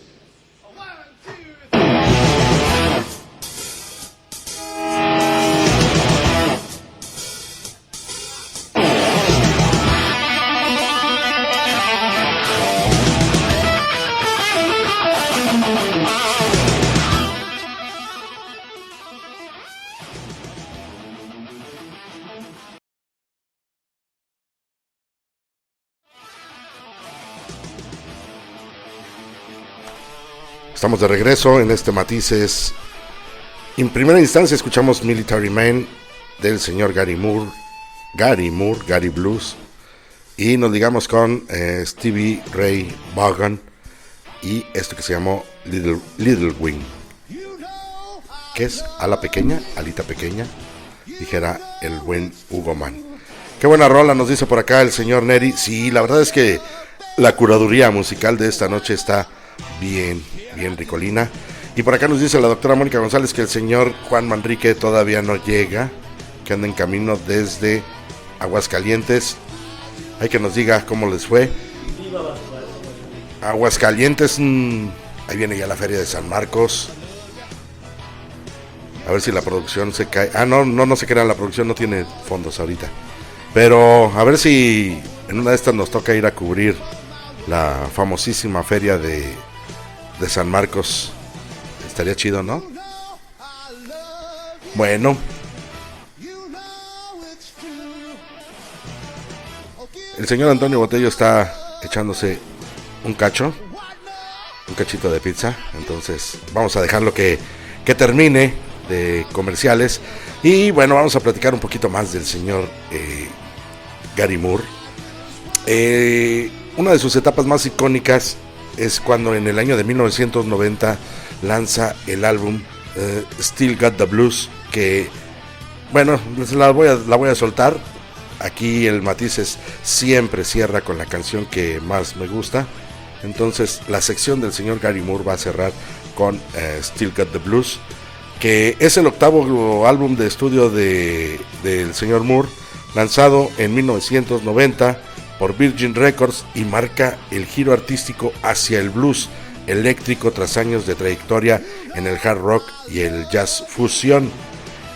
Estamos de regreso en este Matices. En primera instancia escuchamos Military Man del señor Gary Blues, y nos ligamos con Stevie Ray Vaughan y esto que se llamó Little Wing, que es alita pequeña, dijera el buen Hugo Mann. Qué buena rola, nos dice por acá el señor Neri. Sí, la verdad es que la curaduría musical de esta noche está bien ricolina. Y por acá nos dice la doctora Mónica González que el señor Juan Manrique todavía no llega, que anda en camino desde Aguascalientes. Hay que nos diga cómo les fue. Aguascalientes, ahí viene ya la feria de San Marcos. A ver si la producción se cae. No se crea, la producción no tiene fondos ahorita. Pero a ver si en una de estas nos toca ir a cubrir la famosísima feria de San Marcos. Estaría chido, ¿no? Bueno, el señor Antonio Botello está echándose un cachito de pizza. Entonces vamos a dejarlo que termine de comerciales. Y bueno, vamos a platicar un poquito más del señor Gary Moore. Una de sus etapas más icónicas es cuando en el año de 1990 lanza el álbum Still Got the Blues, que bueno, la voy a soltar. Aquí el Matices siempre cierra con la canción que más me gusta. Entonces la sección del señor Gary Moore va a cerrar con Still Got the Blues, que es el octavo álbum de estudio del señor Moore, lanzado en 1990 por Virgin Records, y marca el giro artístico hacia el blues eléctrico tras años de trayectoria en el hard rock y el jazz fusión.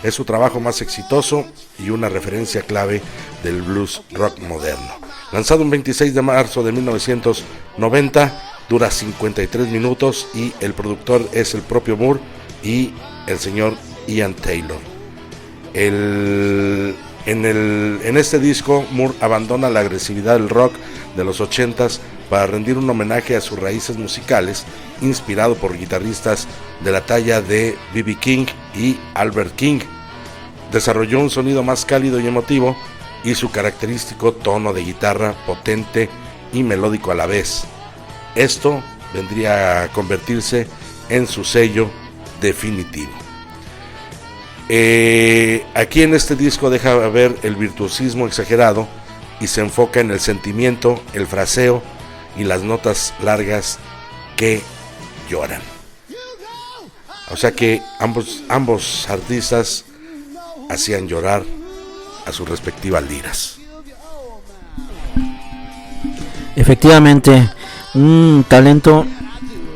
Es su trabajo más exitoso y una referencia clave del blues rock moderno. Lanzado un 26 de marzo de 1990, dura 53 minutos y el productor es el propio Moore y el señor Ian Taylor. En este disco, Moore abandona la agresividad del rock de los 80s para rendir un homenaje a sus raíces musicales, inspirado por guitarristas de la talla de B.B. King y Albert King. Desarrolló un sonido más cálido y emotivo y su característico tono de guitarra potente y melódico a la vez. Esto vendría a convertirse en su sello definitivo. Aquí en este disco deja ver el virtuosismo exagerado y se enfoca en el sentimiento, el fraseo y las notas largas que lloran. O sea que ambos artistas hacían llorar a sus respectivas liras. Efectivamente, un talento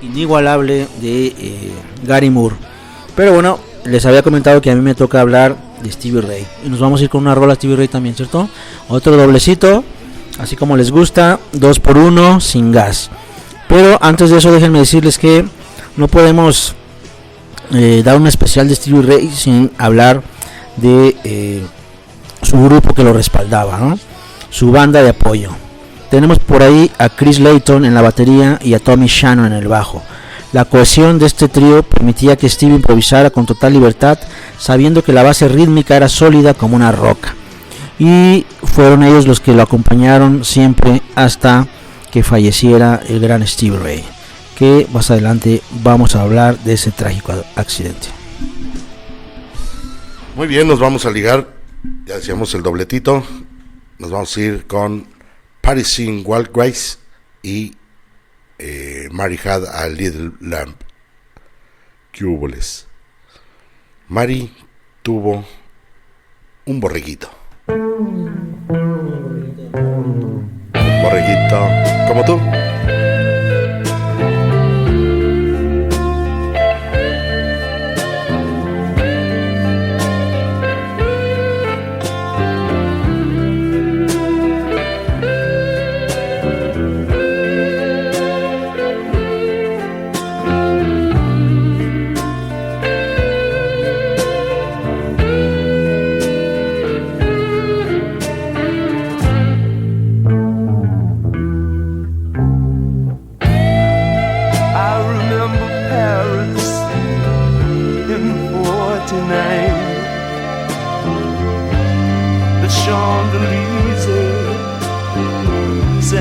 inigualable de Gary Moore. Pero bueno, les había comentado que a mí me toca hablar de Stevie Ray, y nos vamos a ir con una rola Stevie Ray también, ¿cierto? Otro doblecito, así como les gusta, 2x1 sin gas. Pero antes de eso déjenme decirles que no podemos dar un especial de Stevie Ray sin hablar de su grupo que lo respaldaba, ¿no? Su banda de apoyo. Tenemos por ahí a Chris Layton en la batería y a Tommy Shannon en el bajo. La cohesión de este trío permitía que Stevie improvisara con total libertad, sabiendo que la base rítmica era sólida como una roca. Y fueron ellos los que lo acompañaron siempre hasta que falleciera el gran Stevie Ray, que más adelante vamos a hablar de ese trágico accidente. Muy bien, nos vamos a ligar, ya decíamos el dobletito, nos vamos a ir con Parisine Walkways y Mary had a little lamb. ¿Qué huboles? Mary tuvo un borreguito. Un borreguito como tú.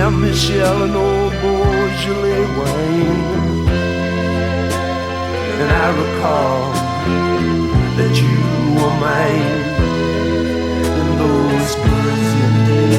Michelle and old Beaujolais wine. And I recall that you were mine in those Brazilian days.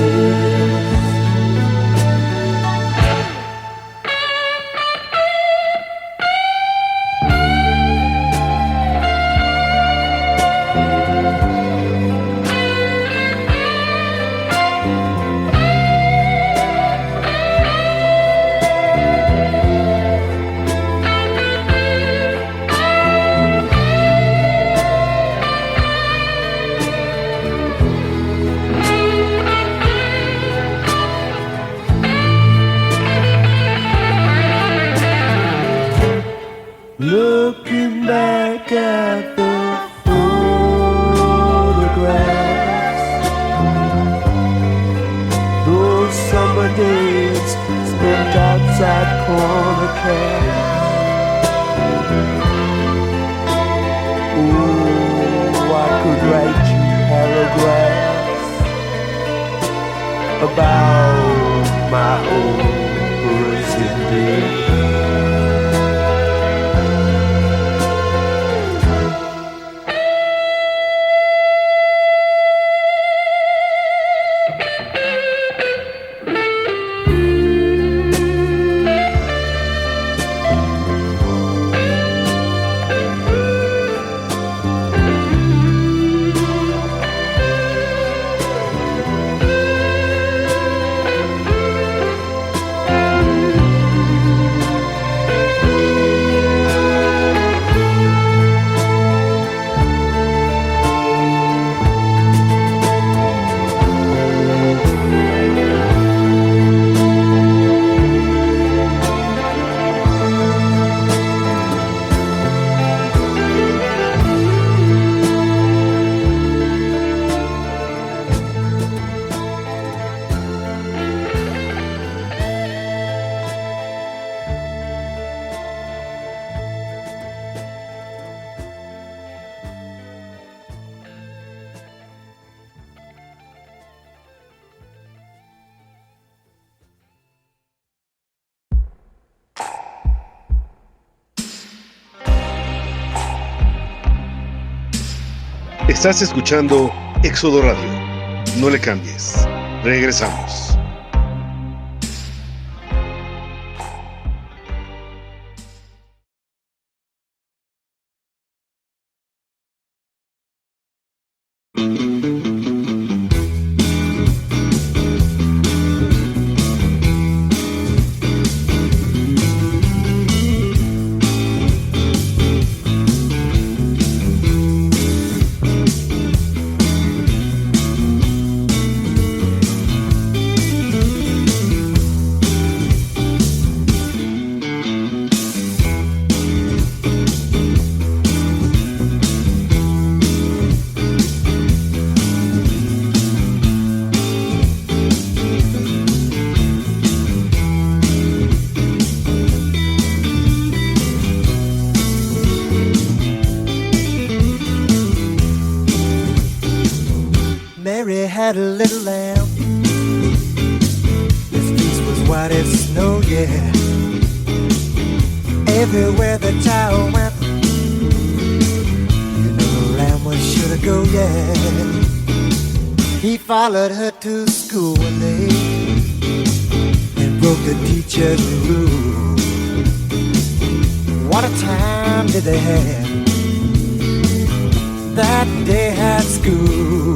Looking back at the photographs, those summer days spent outside corner cafes. Oh, I could write you paragraphs about my old Brazilian days. Estás escuchando Éxodo Radio. No le cambies. Regresamos. Had a little lamb. His fleece was white as snow, yeah. Everywhere the child went, you know the lamb was sure to go, yeah. He followed her to school one day and broke the teacher's rule. What a time did they have that day at school.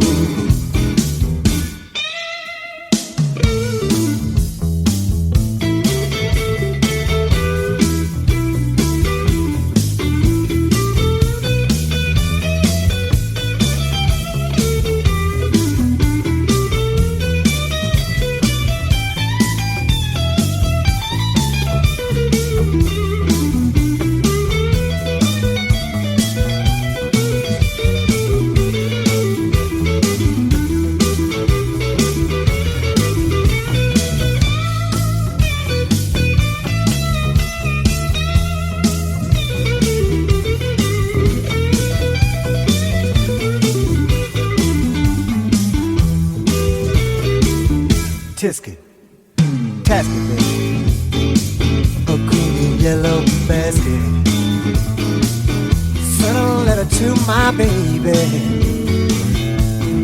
Tisket, tasket, baby, a green and yellow basket. Sent a letter to my baby.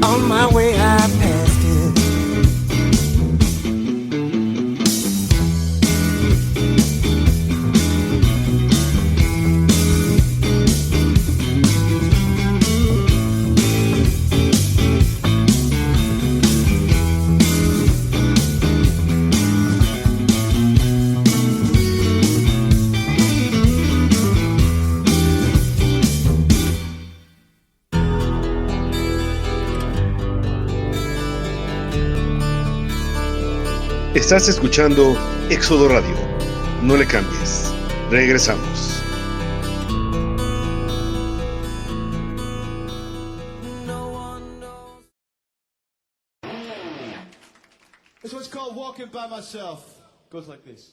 On my way I passed it. Estás escuchando Éxodo Radio. No le cambies. Regresamos. This one's called Walking by Myself. Goes like this.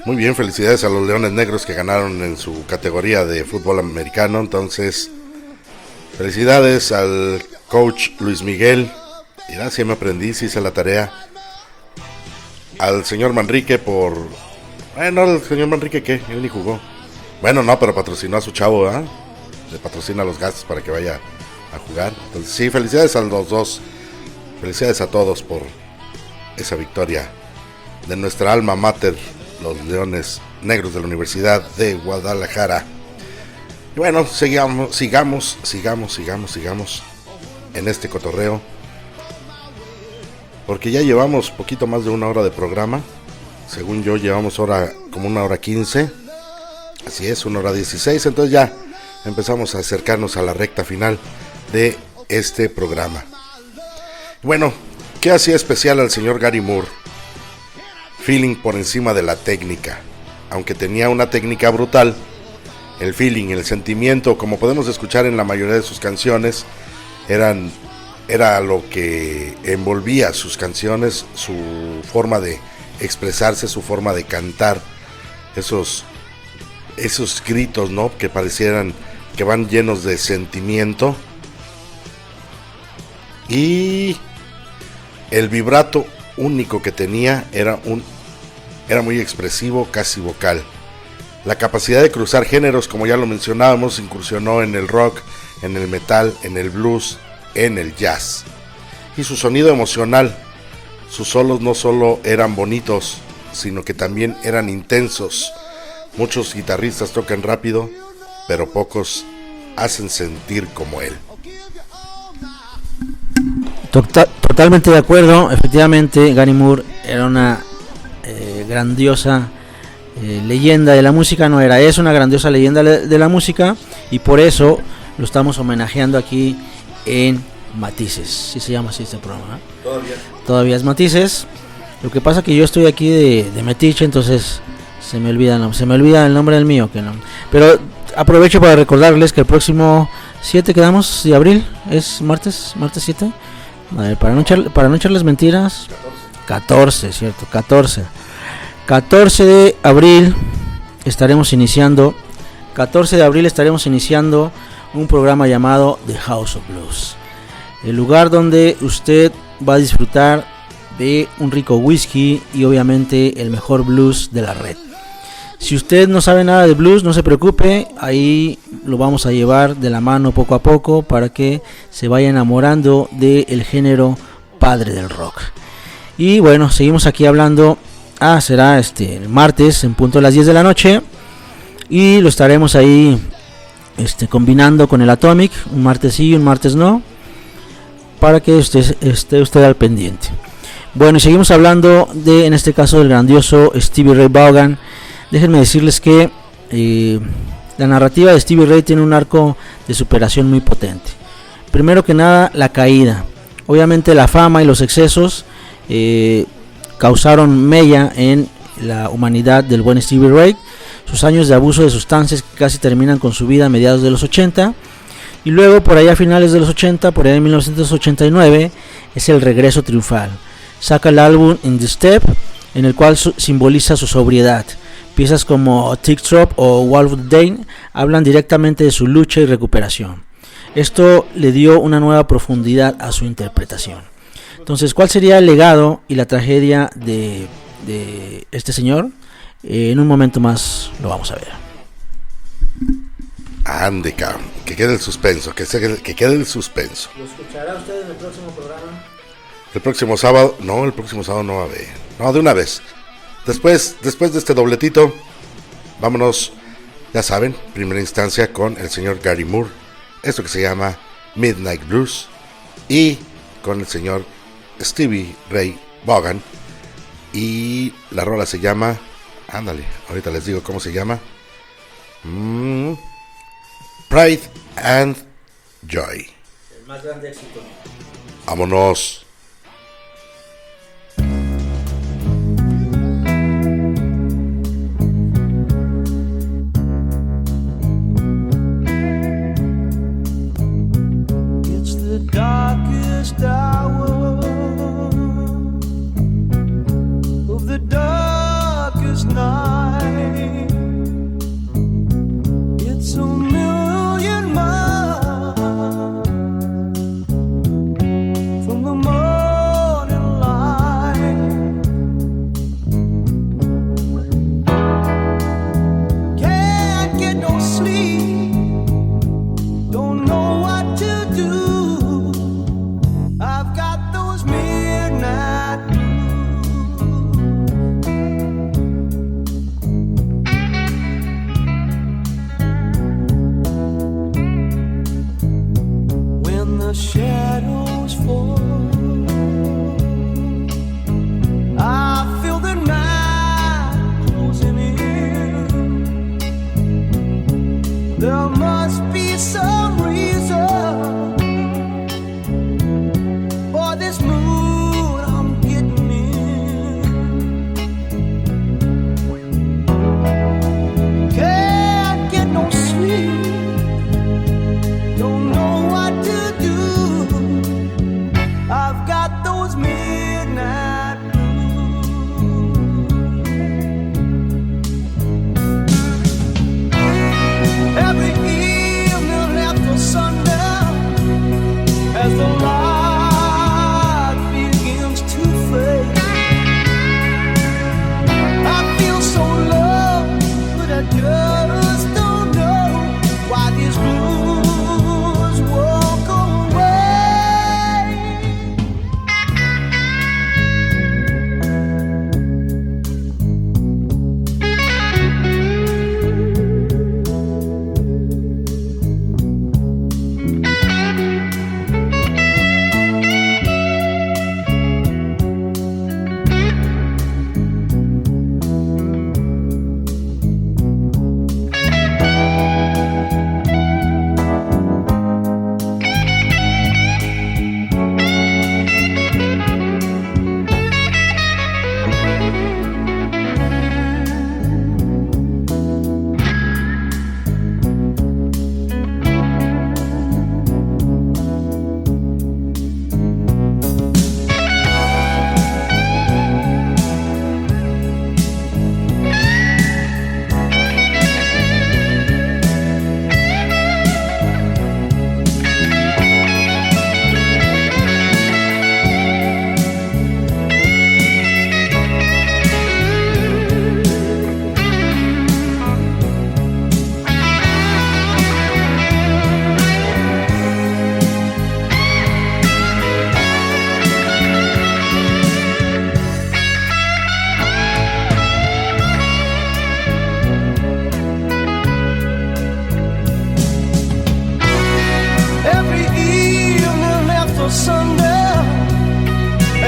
Muy bien, felicidades a los Leones Negros que ganaron en su categoría de fútbol americano. Entonces, felicidades al coach Luis Miguel. Mira, sí me aprendí, sí hice la tarea. Al señor Manrique por... Bueno, el señor Manrique, ¿qué? Él ni jugó. Bueno, no, pero patrocinó a su chavo, ¿eh? Le patrocina los gastos para que vaya a jugar. Entonces, sí, felicidades a los dos. Felicidades a todos por esa victoria de nuestra alma mater, los Leones Negros de la Universidad de Guadalajara. Y bueno, sigamos en este cotorreo, porque ya llevamos poquito más de una hora de programa. Según yo llevamos como 1:15. Así es, 1:16. Entonces ya empezamos a acercarnos a la recta final de este programa. Bueno, ¿qué hacía especial al señor Gary Moore? Feeling por encima de la técnica. Aunque tenía una técnica brutal, el feeling, el sentimiento, como podemos escuchar en la mayoría de sus canciones, era lo que envolvía sus canciones, su forma de expresarse, su forma de cantar, esos gritos, ¿no? Que parecieran que van llenos de sentimiento. Y el vibrato único que tenía era muy expresivo, casi vocal. La capacidad de cruzar géneros, como ya lo mencionábamos, incursionó en el rock, en el metal, en el blues, en el jazz. Y su sonido emocional, sus solos no solo eran bonitos, sino que también eran intensos. Muchos guitarristas tocan rápido, pero pocos hacen sentir como él. Totalmente de acuerdo. Efectivamente, Gary Moore era una grandiosa leyenda de la música. Es una grandiosa leyenda de la música, y por eso lo estamos homenajeando aquí en Matices, sí se llama así este programa, ¿eh? Todavía es Matices. Lo que pasa que yo estoy aquí de metiche, entonces se me olvida el nombre del mío, que no. Pero aprovecho para recordarles que el próximo 7 quedamos de abril, es martes 7. A ver, para no echarles mentiras, 14, cierto, 14 de abril estaremos iniciando un programa llamado The House of Blues, el lugar donde usted va a disfrutar de un rico whisky y obviamente el mejor blues de la red. Si usted no sabe nada de blues, no se preocupe, ahí lo vamos a llevar de la mano poco a poco para que se vaya enamorando del género padre del rock. Y bueno, seguimos aquí hablando. Será el martes en punto de las 10 de la noche y lo estaremos ahí combinando con el Atomic, un martes sí, un martes no, para que esté usted al pendiente. Bueno, y seguimos hablando en este caso del grandioso Stevie Ray Vaughan. Déjenme decirles que la narrativa de Stevie Ray tiene un arco de superación muy potente. Primero que nada, la caída. Obviamente la fama y los excesos causaron mella en la humanidad del buen Stevie Ray. Sus años de abuso de sustancias que casi terminan con su vida a mediados de los 80. Y luego por allá a finales de los 80, por allá en 1989, es el regreso triunfal. Saca el álbum In the Step, en el cual simboliza su sobriedad. Piezas como Tick Drop o Wall of the Dane hablan directamente de su lucha y recuperación. Esto le dio una nueva profundidad a su interpretación. Entonces, ¿cuál sería el legado y la tragedia de este señor? En un momento más lo vamos a ver. Ande, cabrón, que quede el suspenso, que quede el suspenso. ¿Lo escuchará usted en el próximo programa? El próximo sábado no va a haber. No, de una vez. Después de este dobletito, vámonos, ya saben, primera instancia con el señor Gary Moore, esto que se llama Midnight Blues, y con el señor Stevie Ray Vaughan, y la rola se llama, ahorita les digo cómo se llama, Pride and Joy. El más grande éxito. Vámonos. It's the darkest hour of the darkest night. It's a million miles from the morning light. Can't get no sleep, don't know what to do. I've got those midnight blues. When the shadows fall, I feel the night closing in. There must be some reason for this mood I'm getting in. Can't get no sleep, don't know what to do. I've got those midnight blues. Every evening after sundown, as the light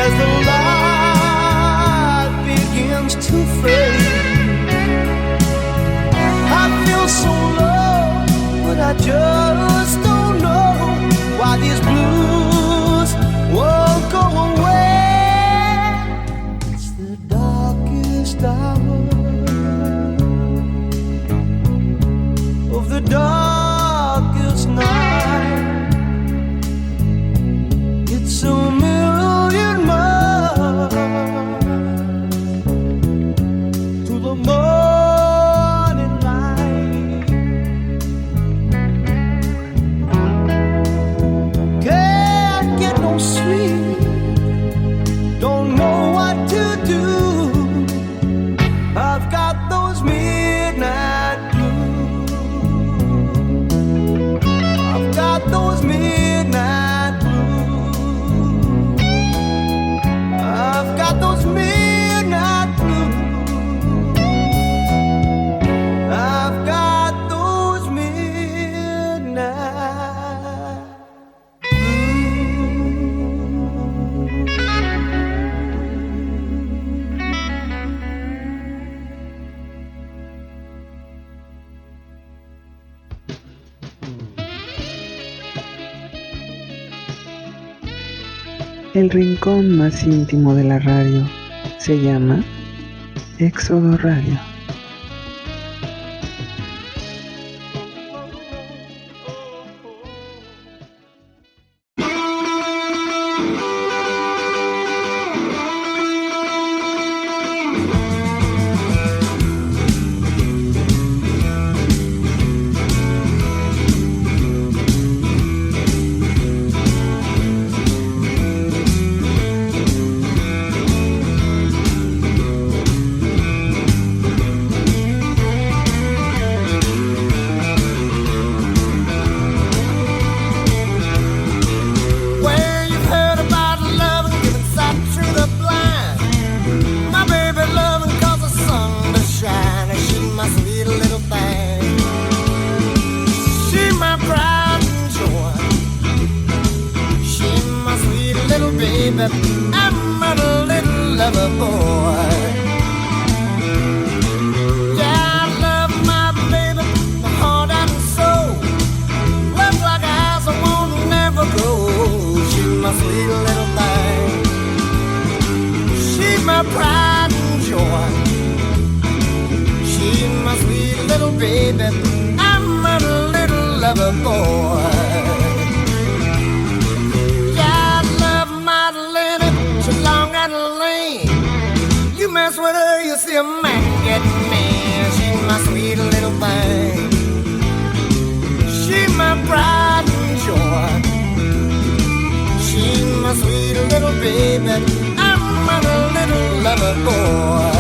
as the light begins to fade. I feel so low, but I just don't know why these blues won't go away. It's the darkest hour of the darkest night. It's a million miles to the morning light. Can't get no sleep, don't know what to do. I've got those midnight blues. I've got those midnight blues. I've got those midnight blues. I've got those midnight El rincón más íntimo de la radio se llama Éxodo Radio. Well, you've heard about love and giving sight to the blind. My baby loving cause the sun to shine. And she my sweet little thing. She my pride and joy. She my sweet little baby. I'm a little lover boy. Yeah, I love my baby, my heart and soul. Love like eyes I won't never go. She's my sweet little thing. She's my pride and joy. She's my sweet little baby. I'm a little lover boy. Yeah, I love my lady. She's long and lean. You mess with her, you see a man get mad. She's my sweet little thing. She's my pride and joy. She's my sweet little baby. I'm a little lover boy.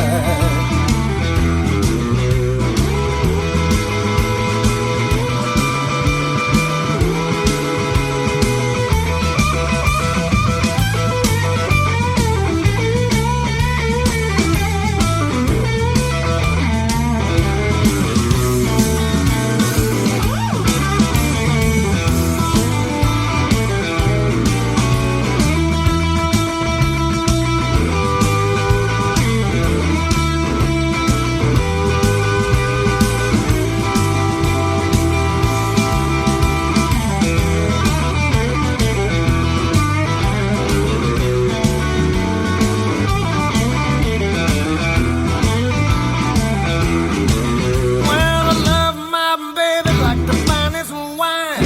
Well, I love my baby like the finest wine.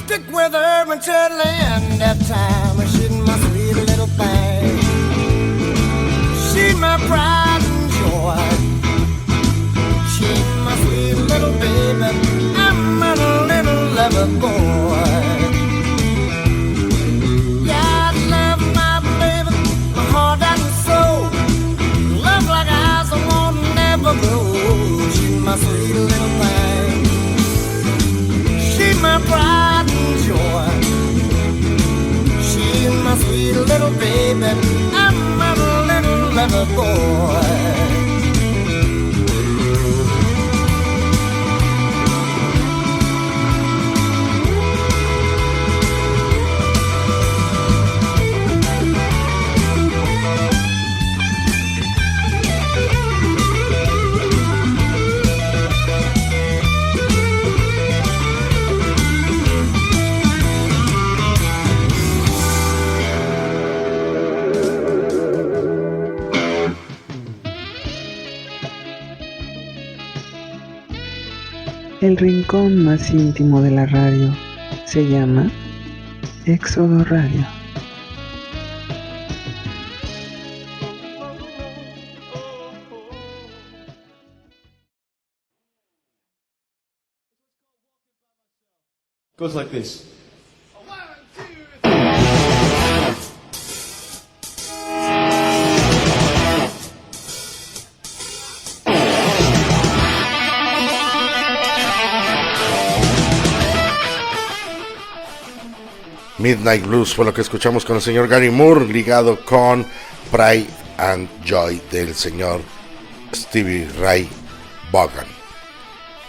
Stick with her until the end of time. She's my sweet little thing. She's my pride and joy. She's my sweet little baby. I'm a little lover boy. Yeah, I love my baby, my heart and soul. Love like eyes I won't never grow. She's my sweet little thing. She's my pride and joy. She's my sweet little baby. I'm a little lover boy. El rincón más íntimo de la radio se llama Éxodo Radio. Goes like this. Midnight Blues fue lo que escuchamos con el señor Gary Moore, ligado con Pride and Joy del señor Stevie Ray Vaughan.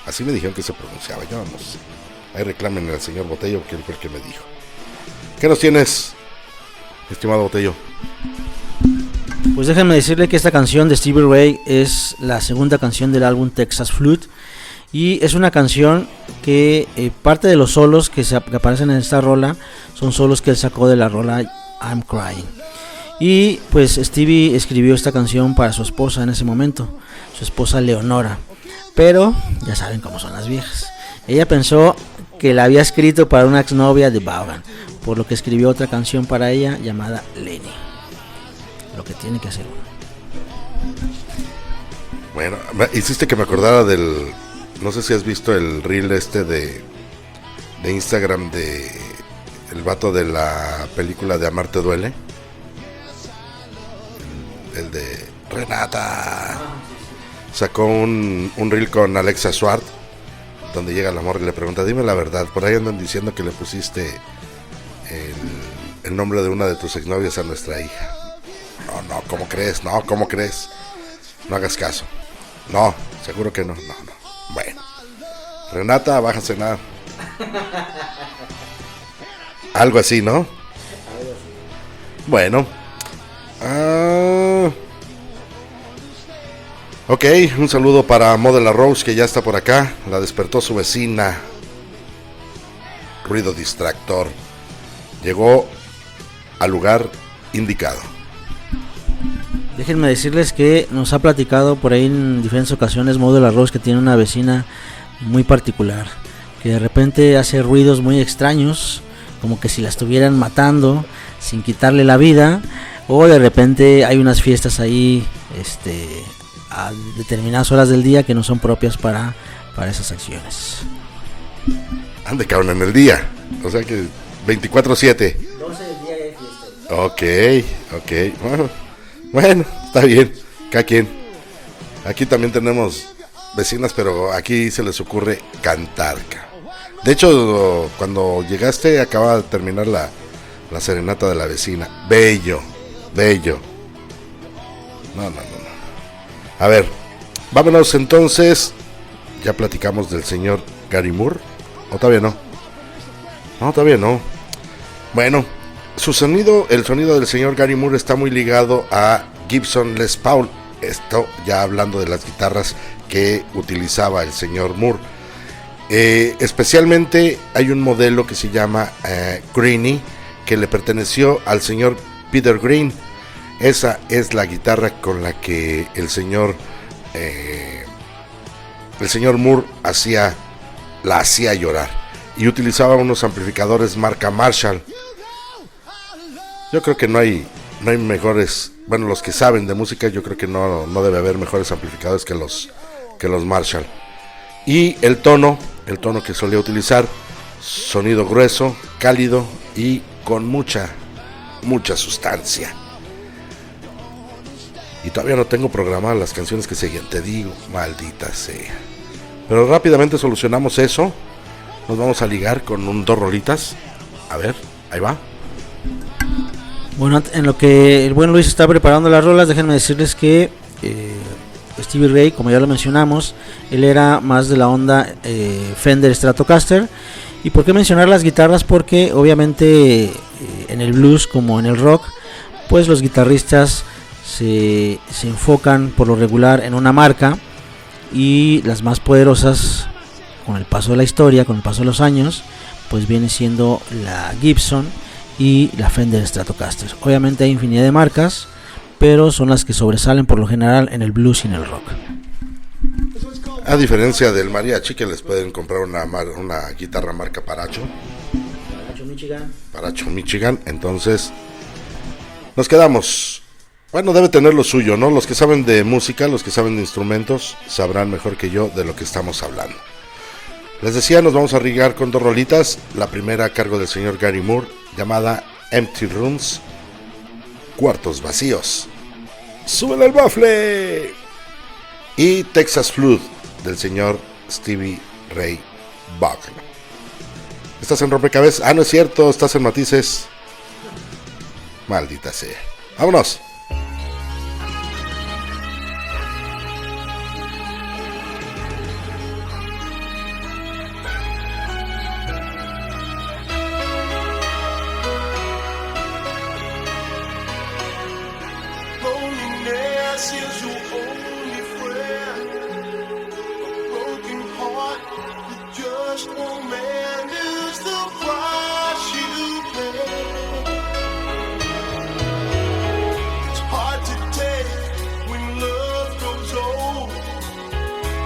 Así me dijeron que se pronunciaba, yo no sé. Ahí reclamen al señor Botello, que él fue el que me dijo. ¿Qué nos tienes, estimado Botello? Pues déjenme decirle que esta canción de Stevie Ray es la segunda canción del álbum Texas Flute. Y es una canción que parte de los solos que aparecen en esta rola son solos que él sacó de la rola I'm Crying. Y pues Stevie escribió esta canción para su esposa en ese momento, su esposa Leonora. Pero ya saben cómo son las viejas. Ella pensó que la había escrito para una exnovia de Vaughan, por lo que escribió otra canción para ella llamada Lenny. Lo que tiene que hacer uno. Bueno, hiciste que me acordara del... No sé si has visto el reel de Instagram de el vato de la película de Amar te duele. El de Renata. Sacó un reel con Alexa Swart, donde llega el amor y le pregunta, dime la verdad, por ahí andan diciendo que le pusiste el nombre de una de tus exnovias a nuestra hija. No, ¿cómo crees? No, ¿cómo crees? No hagas caso. No, seguro que no. Bueno, Renata, baja a cenar. Algo así, ¿no? Bueno. Ok, un saludo para Modela Rose, que ya está por acá. La despertó su vecina. Ruido distractor. Llegó al lugar indicado. Déjenme decirles que nos ha platicado por ahí en diferentes ocasiones Modela Rose que tiene una vecina muy particular, que de repente hace ruidos muy extraños, como que si la estuvieran matando sin quitarle la vida, o de repente hay unas fiestas ahí a determinadas horas del día que no son propias para esas acciones. Ande, cabrón, en el día, o sea que 24/7. 12 del día hay fiesta. Ok, bueno, está bien, cada quien. Aquí también tenemos vecinas, pero aquí se les ocurre cantar. De hecho, cuando llegaste acaba de terminar la serenata de la vecina. Bello. No. A ver, vámonos entonces. Ya platicamos del señor Gary Moore. ¿O todavía no? No, todavía no. Bueno, el sonido del señor Gary Moore está muy ligado a Gibson Les Paul. Esto ya hablando de las guitarras que utilizaba el señor Moore. Especialmente hay un modelo que se llama Greenie, que le perteneció al señor Peter Green. Esa es la guitarra con la que el señor Moore la hacía llorar, y utilizaba unos amplificadores marca Marshall. Yo creo que no hay mejores, bueno, los que saben de música, yo creo que no debe haber mejores amplificadores que los Marshall. Y el tono que solía utilizar, sonido grueso, cálido y con mucha sustancia. Y todavía no tengo programadas las canciones que seguían, te digo, maldita sea. Pero rápidamente solucionamos eso. Nos vamos a ligar con dos rolitas. A ver, ahí va. Bueno, en lo que el buen Luis está preparando las rolas, déjenme decirles que Stevie Ray, como ya lo mencionamos, él era más de la onda Fender Stratocaster. ¿Y por qué mencionar las guitarras? Porque obviamente en el blues como en el rock, pues los guitarristas se enfocan por lo regular en una marca, y las más poderosas con el paso de la historia, con el paso de los años, pues viene siendo la Gibson y la Fender Stratocaster. Obviamente hay infinidad de marcas, pero son las que sobresalen por lo general en el blues y en el rock. A diferencia del mariachi, que les pueden comprar una guitarra marca Paracho. Paracho Michigan. Entonces, nos quedamos. Bueno, debe tener lo suyo, ¿no? Los que saben de música, los que saben de instrumentos, sabrán mejor que yo de lo que estamos hablando. Les decía, nos vamos a arriesgar con 2 rolitas. La primera a cargo del señor Gary Moore, llamada Empty Rooms, cuartos vacíos. ¡Súbele el bafle! Y Texas Flood, del señor Stevie Ray Vaughan. ¿Estás en Rompecabezas? Ah, no es cierto, estás en Matices. Maldita sea. ¡Vámonos! Loneliness is your only friend. A broken heart with just one man is the price you pay. It's hard to take when love grows old.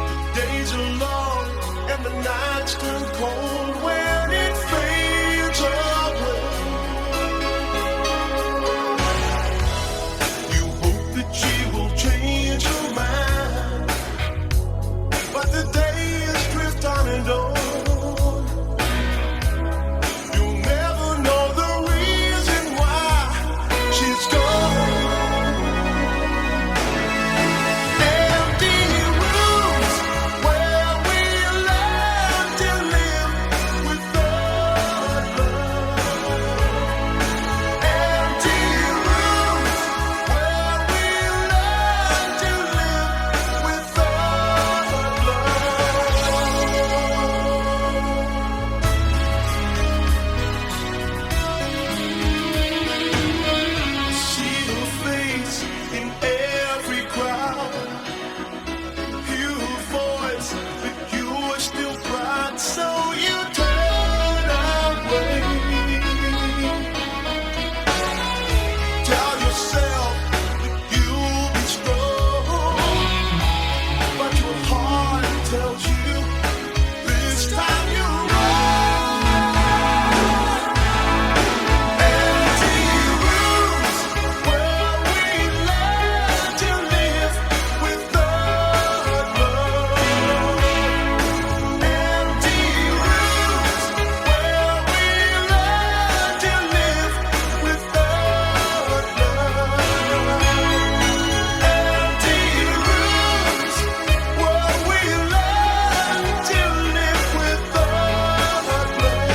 The days are long and the nights turn cold when it fades away. She will change her mind, but the days drift on and on. You'll never know the reason why she's gone. Empty rooms where we learn to live without love. Empty rooms where we learn to live without love. See her face in every crowd, hear her voice, but you are still proud, so you turn away. Tell yourself that you'll be strong, but your heart tells you this time you're wrong. Empty rooms where we learn to live without love. Empty rooms where we learn to live without love. Empty rooms where we learn to live without love.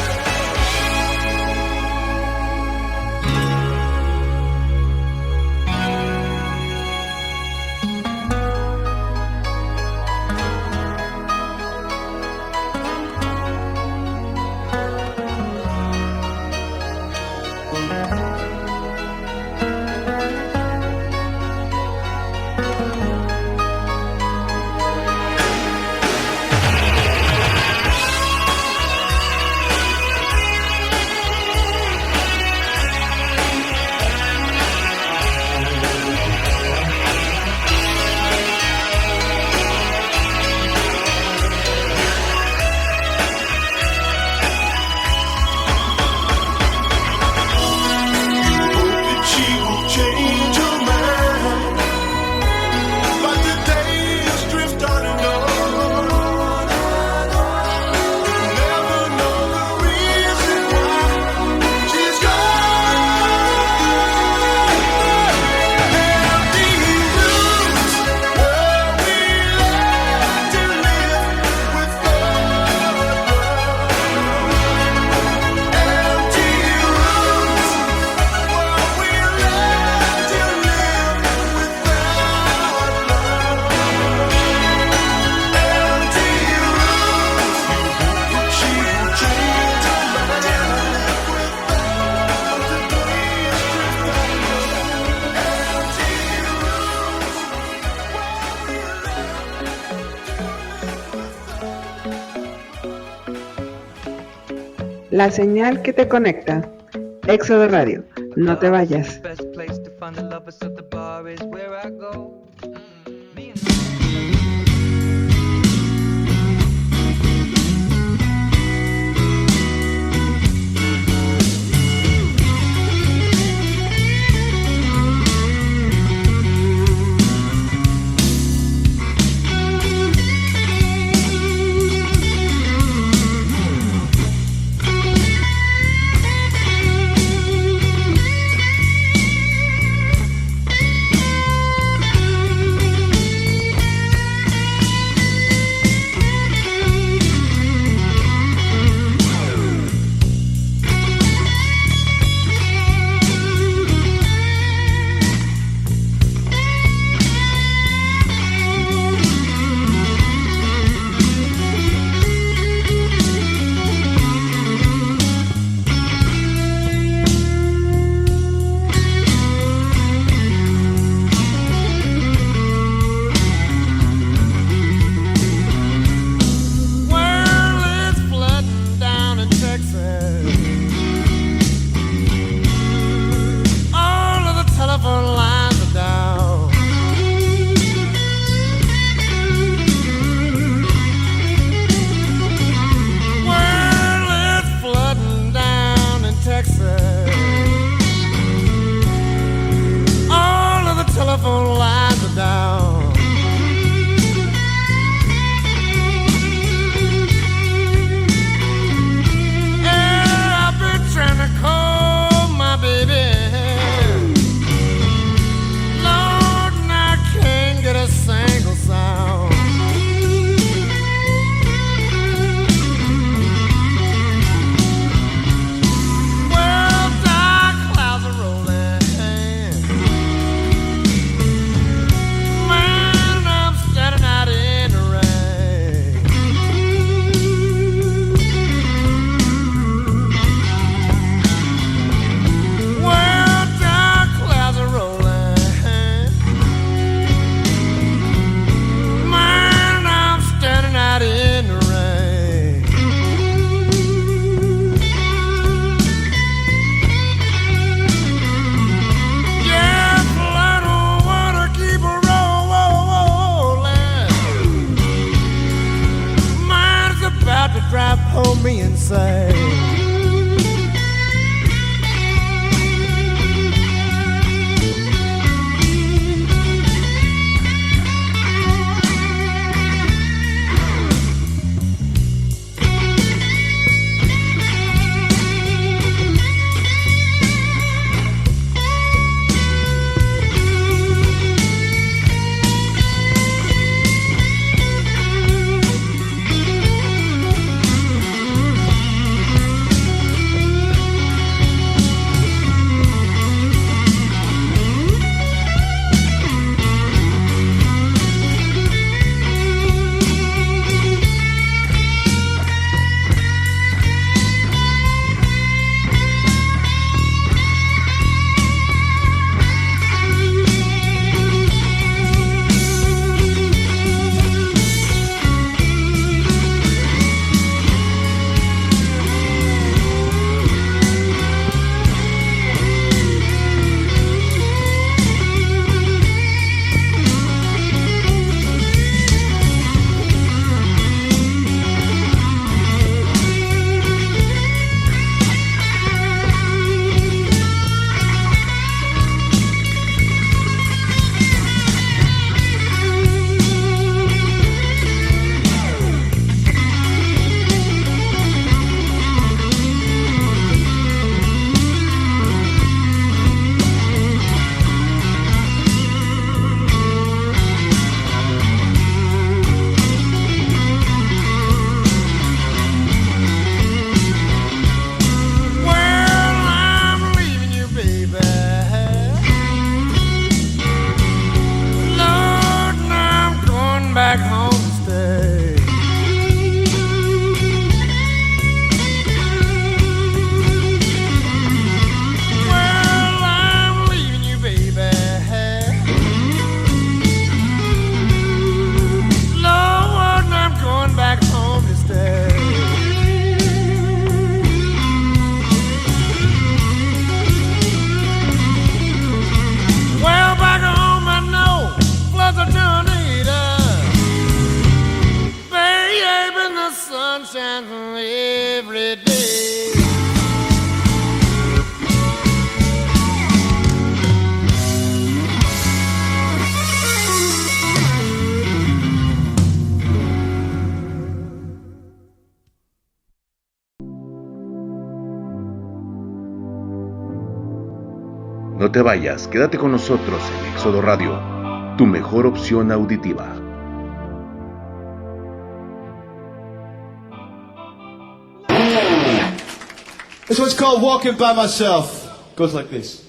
She will change her mind, but the days drift on and on. You'll never know the reason why she's gone. Empty rooms where we learn to live without love. Empty rooms where we learn to live without love. Empty rooms, she will change her mind without the days drift on. Empty La señal que te conecta. Éxodo Radio. No te vayas. Best place to find the lovers at the bar is where I go. Me and every day. No te vayas, quédate con nosotros en Éxodo Radio, tu mejor opción auditiva. This one's called Walking by Myself. Goes like this.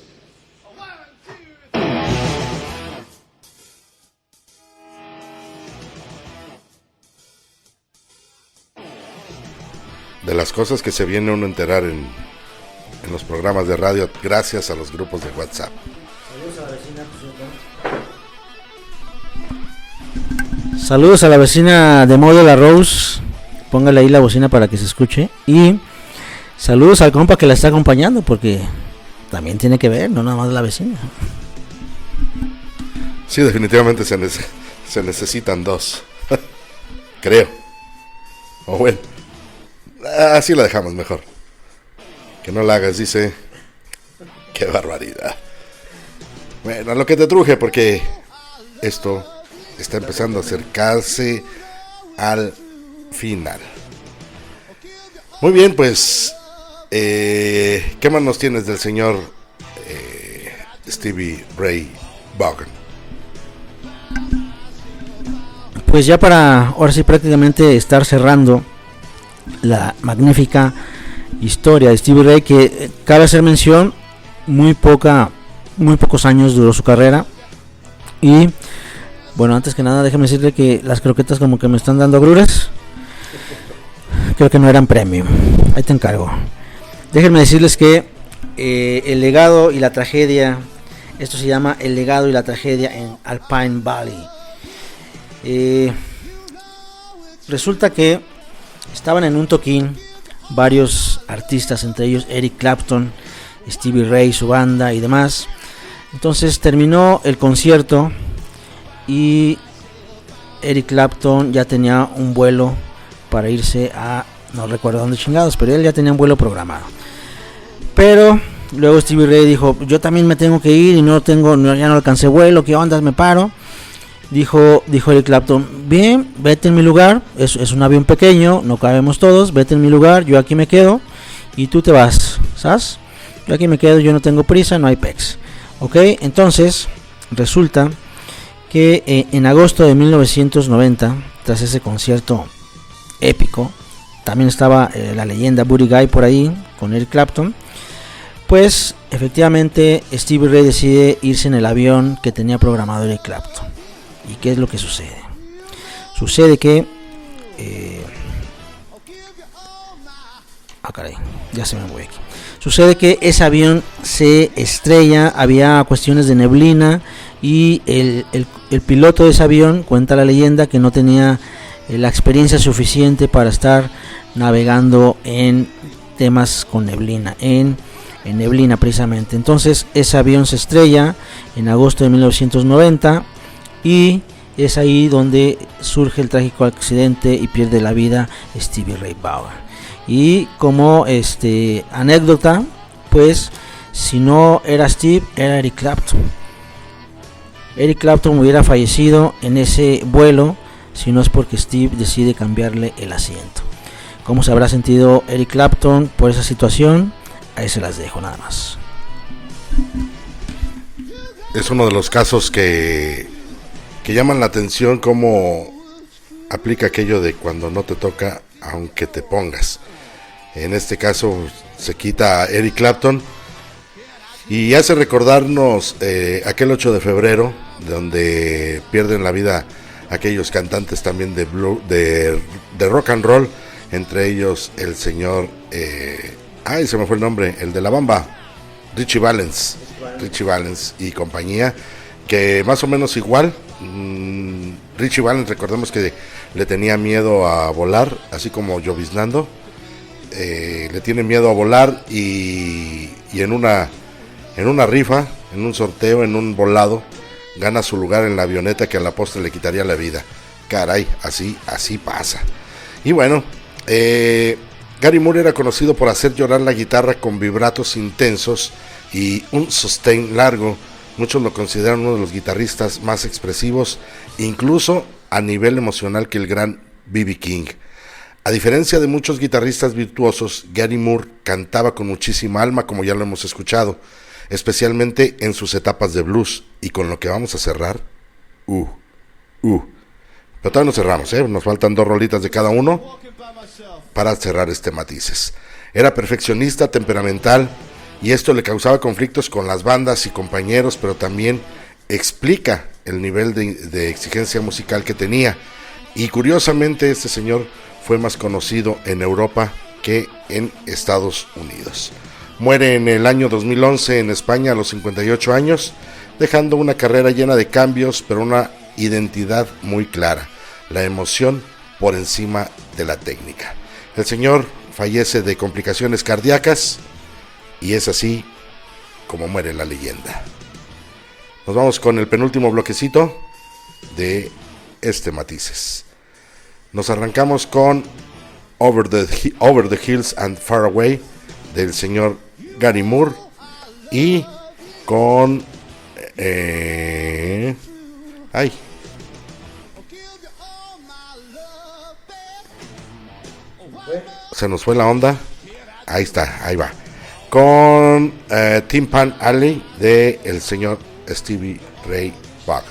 De las cosas que se viene uno a enterar en los programas de radio gracias a los grupos de WhatsApp. Saludos a la vecina de Modo La Rose. Póngale ahí la bocina para que se escuche. Y saludos al compa que la está acompañando, porque también tiene que ver, no nada más la vecina. Sí, definitivamente se necesitan dos. Creo. O bueno, así la dejamos mejor. Que no la hagas, dice. Qué barbaridad. Bueno, a lo que te truje, porque esto está empezando a acercarse al final. Muy bien, pues ¿qué más nos tienes del señor Stevie Ray Vaughan? Pues ya para ahora sí prácticamente estar cerrando la magnífica historia de Stevie Ray, que cabe hacer mención, muy pocos años duró su carrera. Y bueno, antes que nada déjeme decirle que las croquetas como que me están dando agruras. Creo que no eran premium. Ahí te encargo. Déjenme decirles que el legado y la tragedia, esto se llama El legado y la tragedia en Alpine Valley. Resulta que estaban en un toquín varios artistas, entre ellos Eric Clapton, Stevie Ray, su banda y demás. Entonces terminó el concierto y Eric Clapton ya tenía un vuelo para irse a, no recuerdo dónde chingados, pero él ya tenía un vuelo programado. Pero luego Stevie Ray dijo, yo también me tengo que ir y ya no alcancé vuelo, ¿qué onda? Me paro. Dijo Eric Clapton, bien, vete en mi lugar, es un avión pequeño, no cabemos todos, vete en mi lugar, yo aquí me quedo y tú te vas, ¿sabes? Yo aquí me quedo, yo no tengo prisa, no hay pex. Ok, entonces resulta que en agosto de 1990, tras ese concierto épico, también estaba la leyenda Buddy Guy por ahí con Eric Clapton. Pues efectivamente Stevie Ray decide irse en el avión que tenía programado Eric Clapton. ¿Y qué es lo que sucede? Sucede que caray, ya se me voy aquí. Sucede que ese avión se estrella, había cuestiones de neblina y el piloto de ese avión, cuenta la leyenda, que no tenía la experiencia suficiente para estar navegando en temas con neblina, en neblina precisamente. Entonces ese avión se estrella en agosto de 1990 y es ahí donde surge el trágico accidente y pierde la vida Stevie Ray Vaughan. Y como anécdota, pues si no era Steve, era Eric Clapton. Eric Clapton hubiera fallecido en ese vuelo si no es porque Steve decide cambiarle el asiento. ¿Cómo se habrá sentido Eric Clapton por esa situación? Ahí se las dejo nada más. Es uno de los casos que llaman la atención, cómo aplica aquello de cuando no te toca aunque te pongas. En este caso se quita a Eric Clapton y hace recordarnos aquel 8 de febrero donde pierden la vida aquellos cantantes también de rock and roll, entre ellos el señor se me fue el nombre, el de la bamba, Richie Valens y compañía, que más o menos igual. Richie Valens, recordemos que le tenía miedo a volar, así como Lloviznando, le tiene miedo a volar y en una rifa, en un sorteo, en un volado, gana su lugar en la avioneta que a la postre le quitaría la vida. Caray, así pasa. Y bueno, Gary Moore era conocido por hacer llorar la guitarra con vibratos intensos y un sustain largo. Muchos lo consideran uno de los guitarristas más expresivos, incluso a nivel emocional, que el gran B.B. King. A diferencia de muchos guitarristas virtuosos, Gary Moore cantaba con muchísima alma, como ya lo hemos escuchado, especialmente en sus etapas de blues, y con lo que vamos a cerrar, pero todavía no cerramos, nos faltan 2 rolitas de cada uno para cerrar este Matices. Era perfeccionista, temperamental, y esto le causaba conflictos con las bandas y compañeros, pero también explica el nivel de exigencia musical que tenía. Y curiosamente este señor fue más conocido en Europa que en Estados Unidos. Muere en el año 2011 en España a los 58 años, dejando una carrera llena de cambios, pero una identidad muy clara: la emoción por encima de la técnica. El señor fallece de complicaciones cardíacas, y es así como muere la leyenda. Nos vamos con el penúltimo bloquecito de este Matices. Nos arrancamos con Over the Hills and Far Away del señor Gary Moore, y con se nos fue la onda. Ahí está, ahí va. Con Tin Pan Alley de el señor Stevie Ray Vaughan.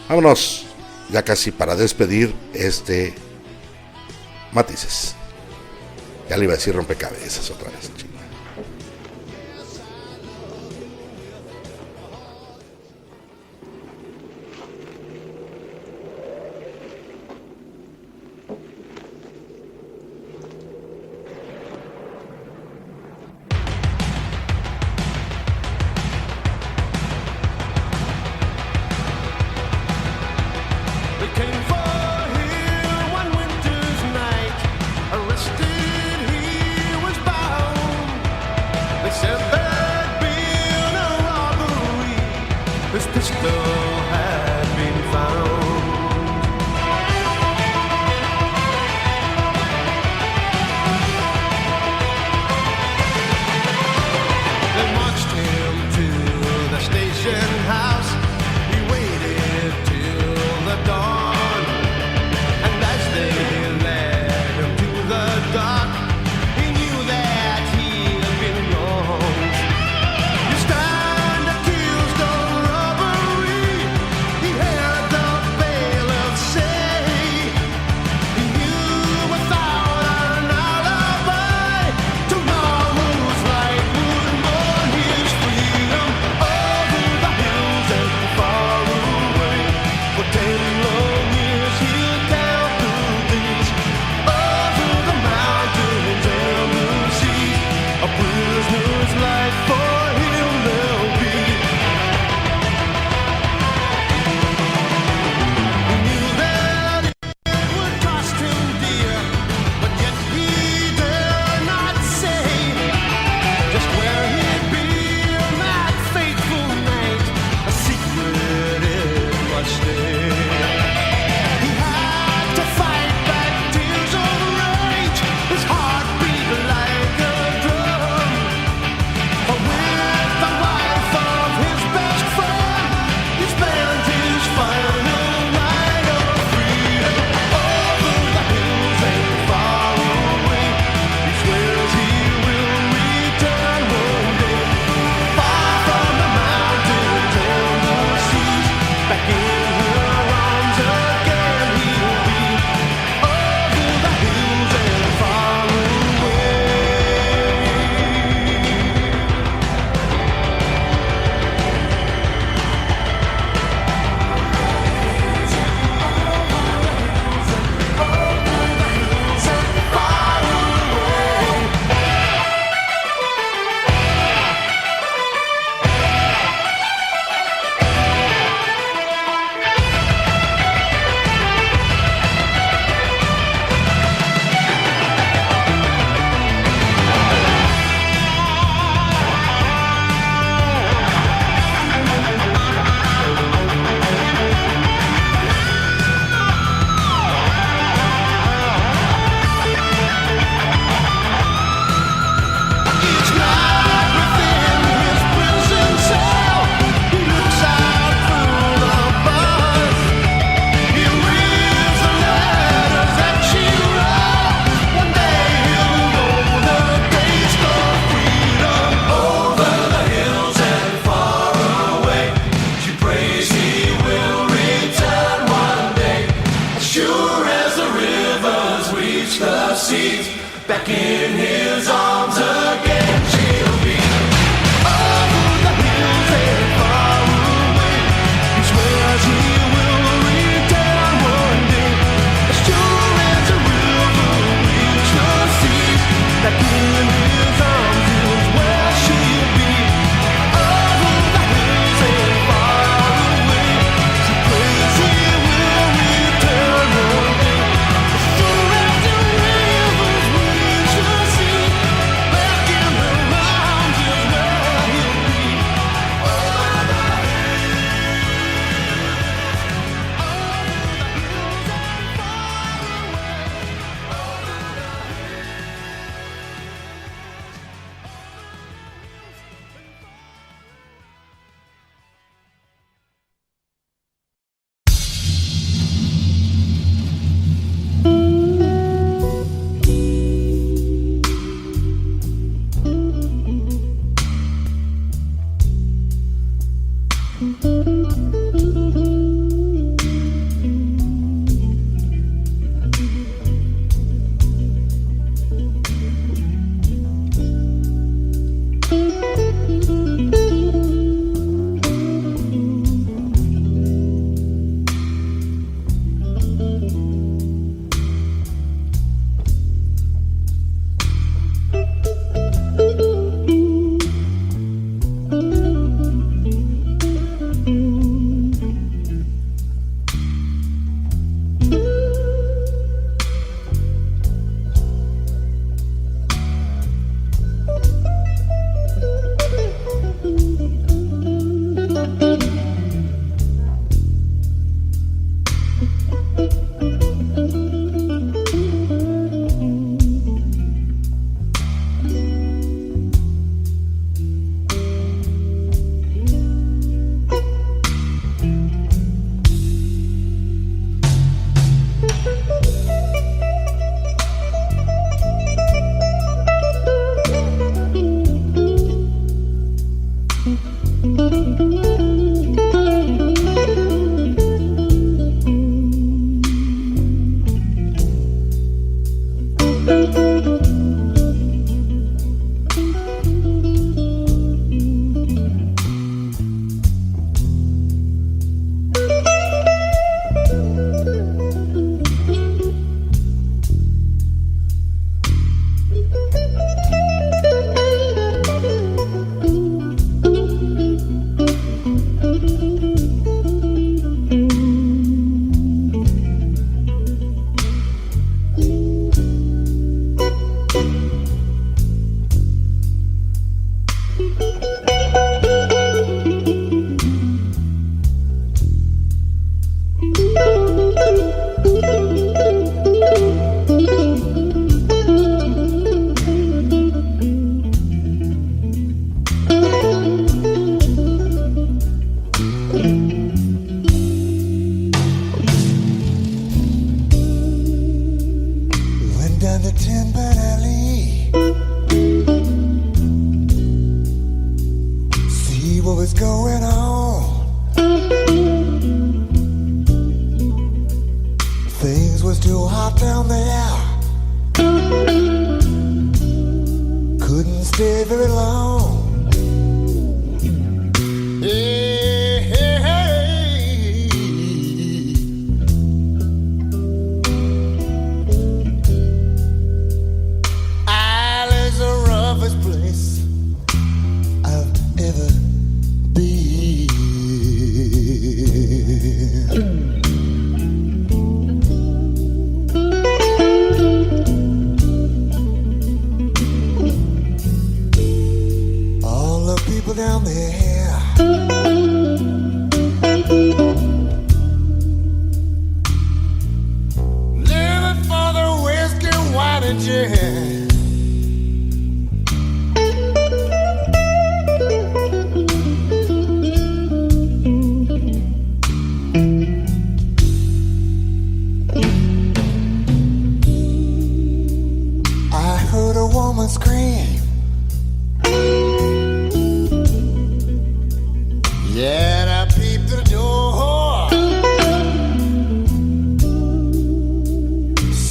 Vámonos, ya casi para despedir este Matices. Ya le iba a decir rompecabezas otra vez, chico. Stand accused of robbery. back in his arms again. She'll be over the hills and far away. He swears he will return one day, as sure as the river reaches the sea. Back in his arms is where she'll be. Over the hills and far away. She prays he will return one day, as sure as the rivers reach the sea. Back in her arms is where he'll be. Over the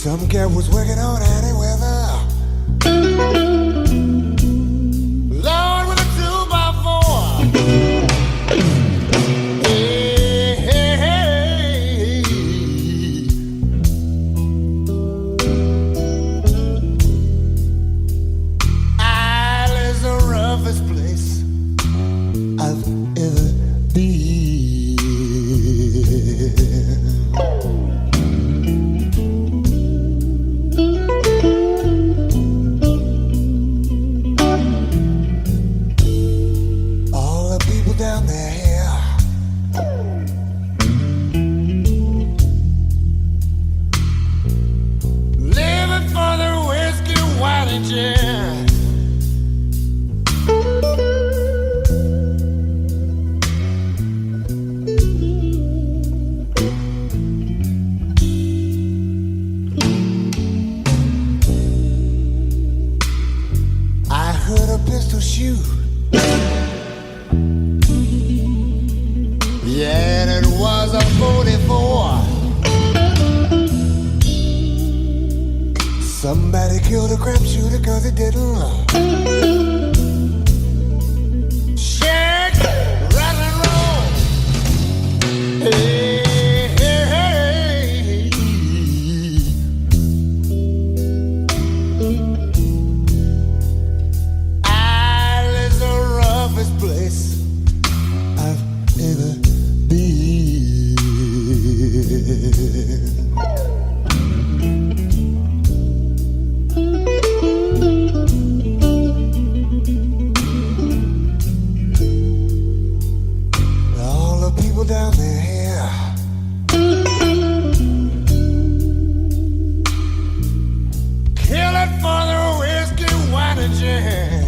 Some cat was working on any weather. Somebody killed a crap shooter cause he didn't love. Shake, rattle and roll. Hey, hey, hey. Isle is the roughest place I've ever been. Down there, kill it for the whiskey, wine and gin.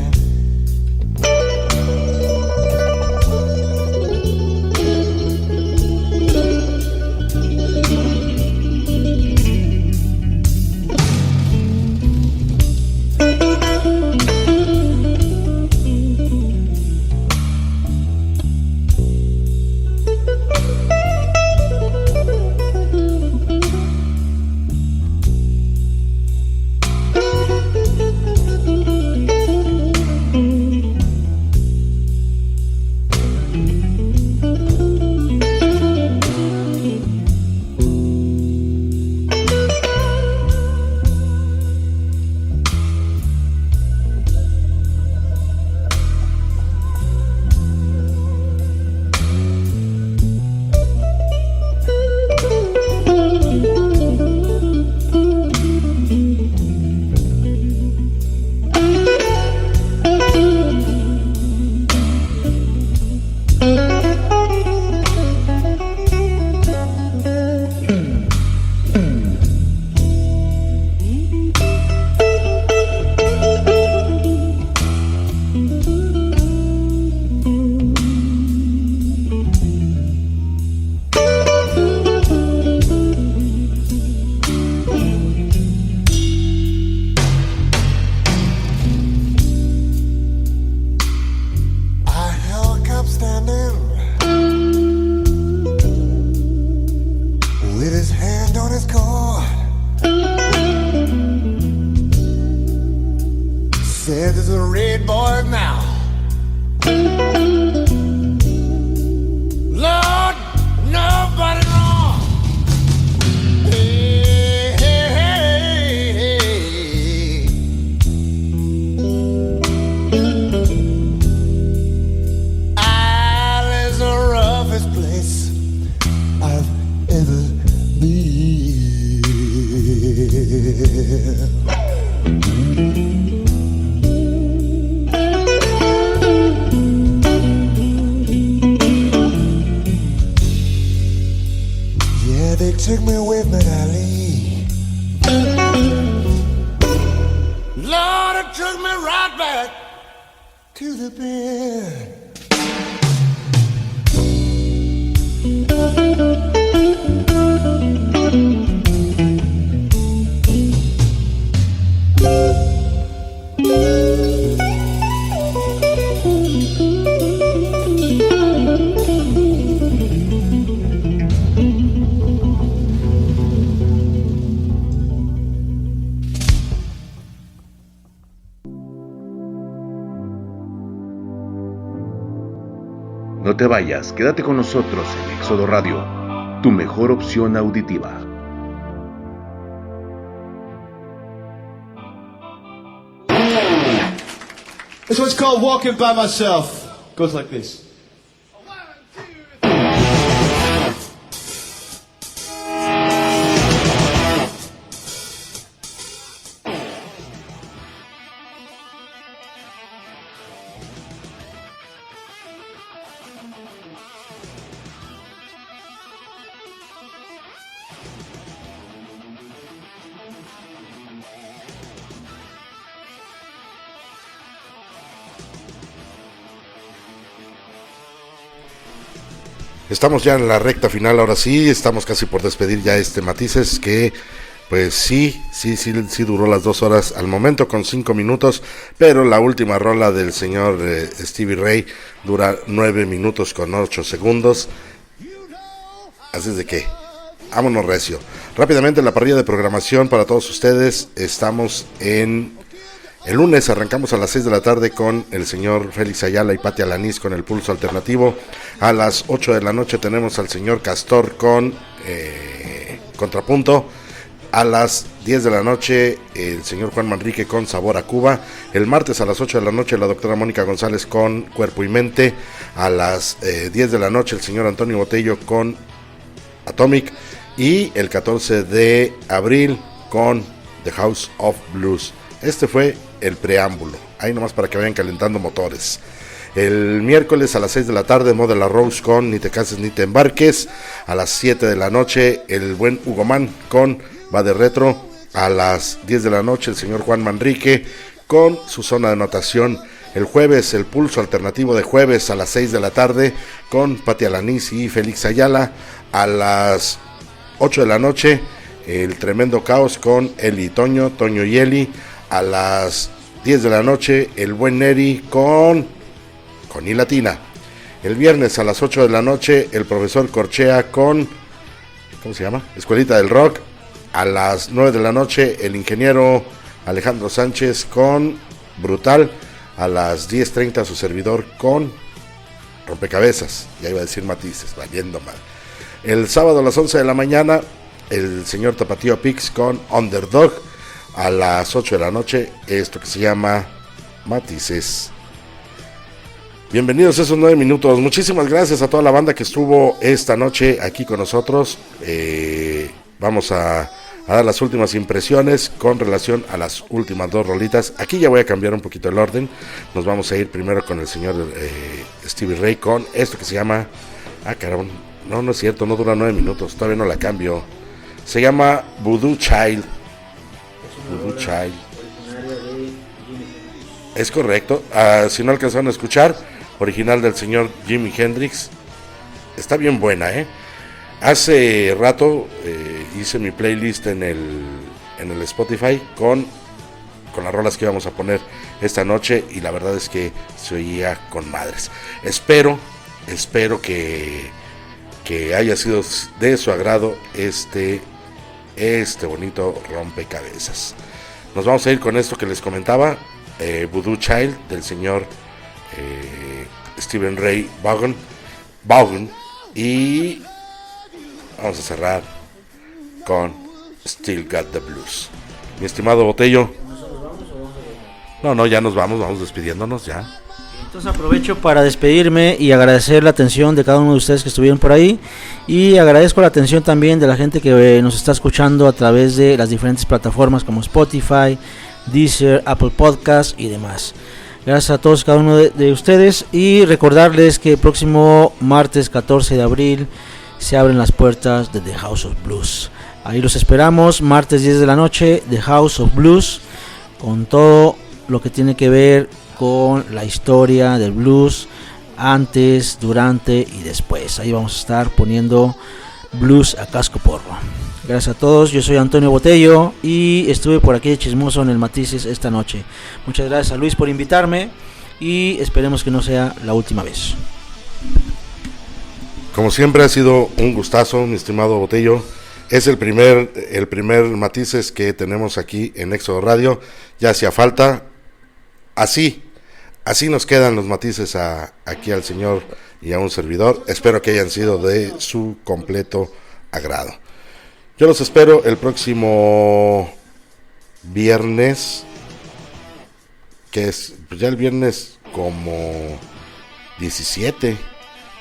No te vayas, quédate con nosotros en Éxodo Radio, tu mejor opción auditiva. This one's called Walking by Myself. Goes like this. Estamos ya en la recta final, ahora sí, estamos casi por despedir ya este Matices, que pues sí duró las 2 horas al momento con 5 minutos, pero la última rola del señor Stevie Ray dura 9 minutos con 8 segundos, así es de que, vámonos recio. Rápidamente la parrilla de programación para todos ustedes. Estamos en el lunes, arrancamos a las 6 de la tarde con el señor Félix Ayala y Pati Alanís con el Pulso Alternativo. A las 8 de la noche tenemos al señor Castor con Contrapunto. A las 10 de la noche el señor Juan Manrique con Sabor a Cuba. El martes a las 8 de la noche la doctora Mónica González con Cuerpo y Mente. A las 10 de la noche el señor Antonio Botello con Atomic. Y el 14 de abril con The House of Blues. Este fue el preámbulo, ahí nomás para que vayan calentando motores. El miércoles a las 6 de la tarde Model Rose con Ni te cases ni te embarques. A las 7 de la noche el buen Hugo Man con Va de Retro. A las 10 de la noche el señor Juan Manrique con su zona de anotación. El jueves el Pulso Alternativo de jueves a las 6 de la tarde con Pati Alanís y Félix Ayala. A las 8 de la noche el Tremendo Caos con Eli y Toño y Eli. A las 10 de la noche el buen Neri con I Latina. El viernes a las 8 de la noche el profesor Corchea con, ¿cómo se llama? Escuelita del Rock. A las 9 de la noche el ingeniero Alejandro Sánchez con Brutal. A las 10:30 su servidor con Rompecabezas. Ya iba a decir Matices, valiendo mal. El sábado a las 11 de la mañana el señor Tapatío Pix con Underdog. A las 8 de la noche esto que se llama Matices. Bienvenidos a esos 9 minutos. Muchísimas gracias a toda la banda que estuvo esta noche aquí con nosotros. Vamos a dar las últimas impresiones con relación a las últimas 2 rolitas. Aquí ya voy a cambiar un poquito el orden. Nos vamos a ir primero con el señor Stevie Ray con esto que se llama... Ah, caramba. No es cierto, no dura 9 minutos. Todavía no la cambio. Se llama Voodoo Child. Voodoo Child. Es correcto. Si no alcanzaron a escuchar, original del señor Jimi Hendrix. Está bien buena, Hace rato hice mi playlist en el Spotify con las rolas que íbamos a poner esta noche y la verdad es que se oía con madres. Espero que haya sido de su agrado este bonito rompecabezas. Nos vamos a ir con esto que les comentaba, Voodoo Child del señor Stephen Ray Vaughan, y vamos a cerrar con Still Got the Blues. Mi estimado Botello. No, ya nos vamos despidiéndonos ya. Entonces aprovecho para despedirme y agradecer la atención de cada uno de ustedes que estuvieron por ahí, y agradezco la atención también de la gente que nos está escuchando a través de las diferentes plataformas como Spotify, Deezer, Apple Podcast y demás. Gracias a todos cada uno de ustedes, y recordarles que el próximo martes 14 de abril se abren las puertas de The House of Blues. Ahí los esperamos, martes 10 de la noche, The House of Blues, con todo lo que tiene que ver con la historia del blues antes, durante y después. Ahí vamos a estar poniendo blues a casco porro. Gracias a todos, yo soy Antonio Botello y estuve por aquí de chismoso en el Matices esta noche. Muchas gracias a Luis por invitarme y esperemos que no sea la última vez. Como siempre ha sido un gustazo, mi estimado Botello. Es el primer Matices que tenemos aquí en Éxodo Radio. Ya hacía falta. Así nos quedan los Matices aquí al señor y a un servidor. Espero que hayan sido de su completo agrado. Yo los espero el próximo viernes, que es pues ya el viernes como 17.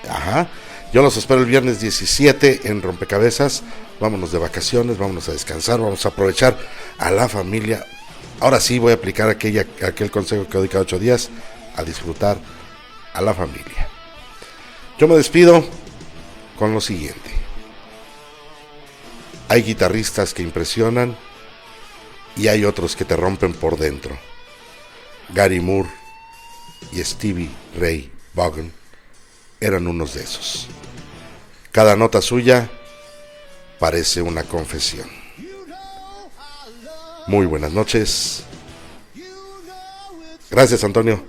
Ajá. Yo los espero el viernes 17 en Rompecabezas. Vámonos de vacaciones, vámonos a descansar, vamos a aprovechar a la familia. Ahora sí voy a aplicar aquel consejo que doy cada 8 días, a disfrutar a la familia. Yo me despido con lo siguiente. Hay guitarristas que impresionan y hay otros que te rompen por dentro. Gary Moore y Stevie Ray Vaughan eran unos de esos. Cada nota suya parece una confesión. Muy buenas noches. Gracias, Antonio.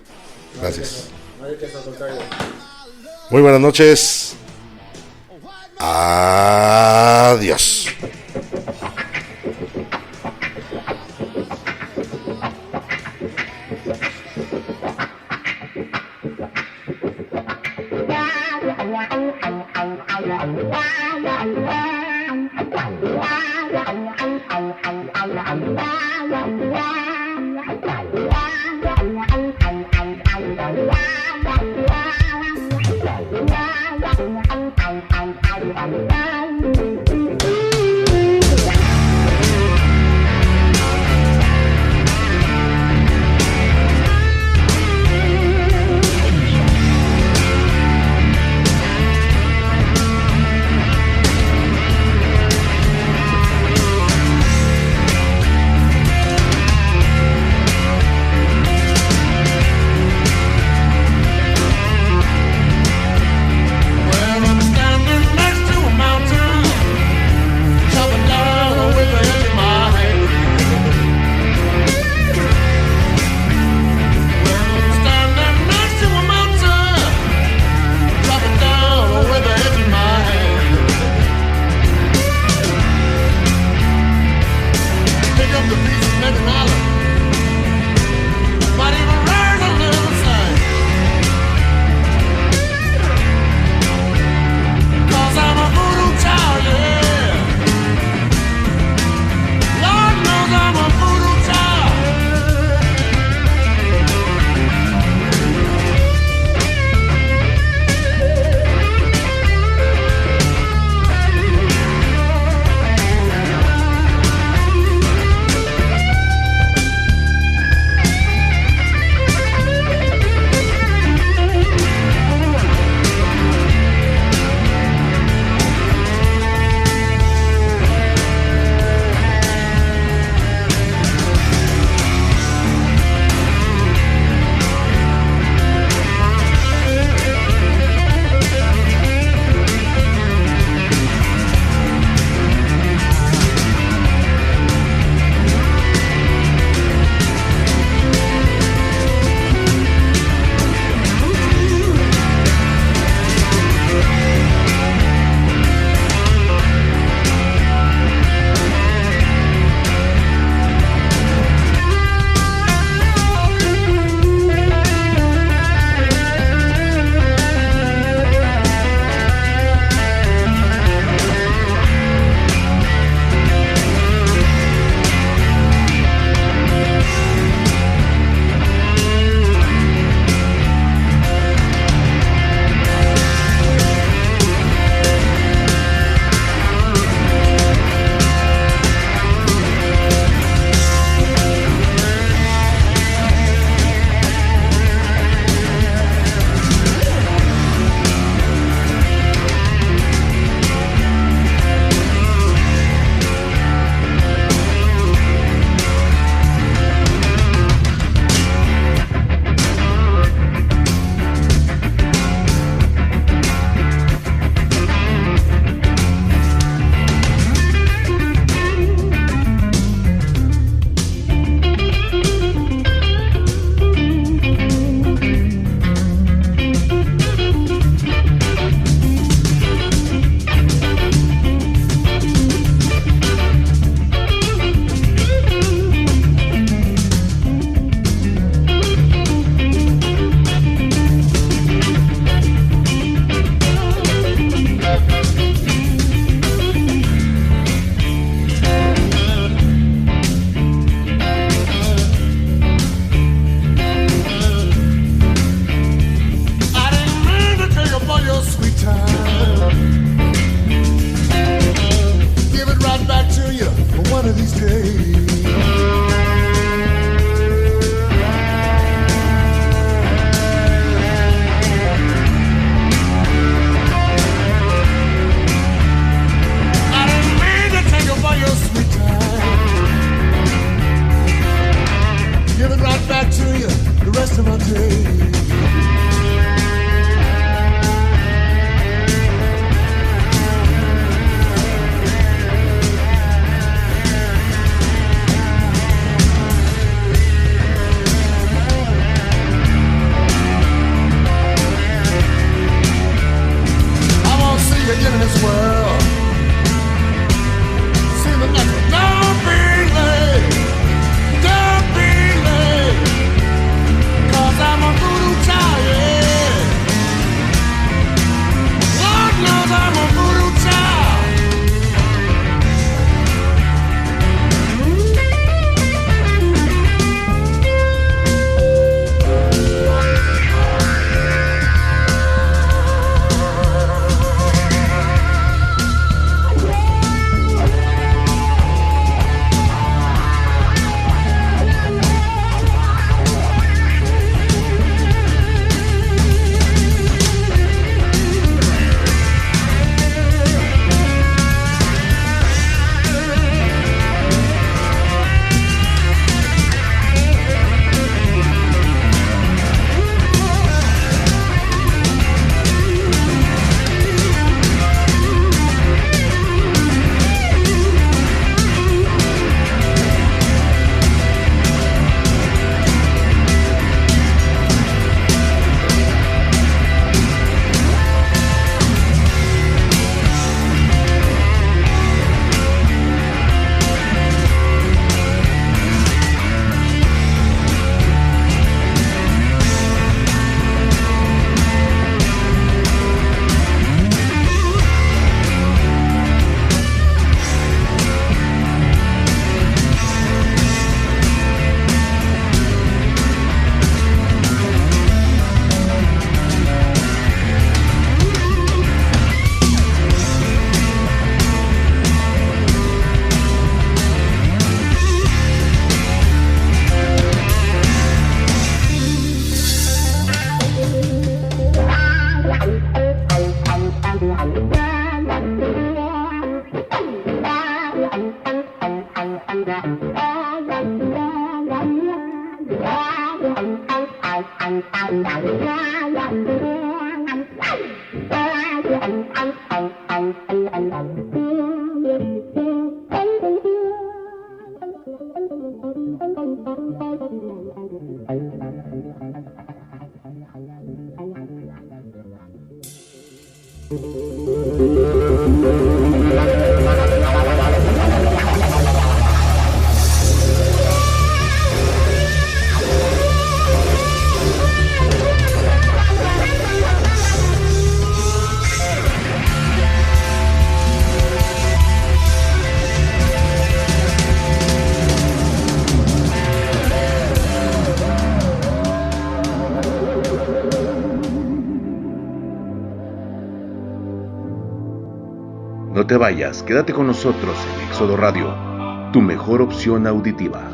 Gracias. Muy buenas noches. Adiós. No te vayas, quédate con nosotros en Éxodo Radio, tu mejor opción auditiva.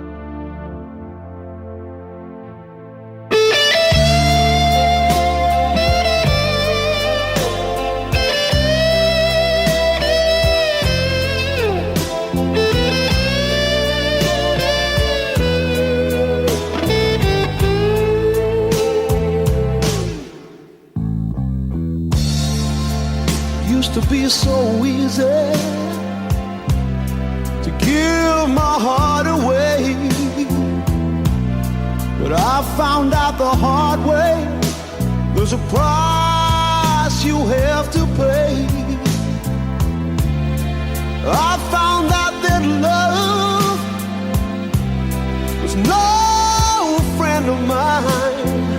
Used to be so easy to give my heart away, but I found out the hard way there's a price you have to pay. I found out that love was no friend of mine.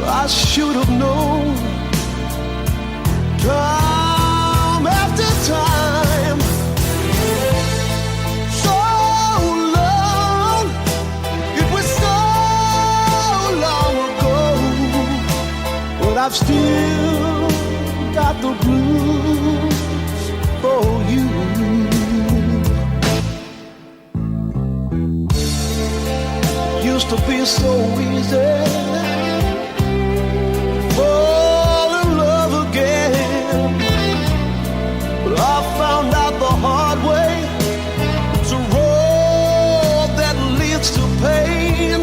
I should have known time after time. So long, it was so long ago, but I've still got the blues for you. Used to be so easy fall in love again, but I found out the hard way it's a road that leads to pain.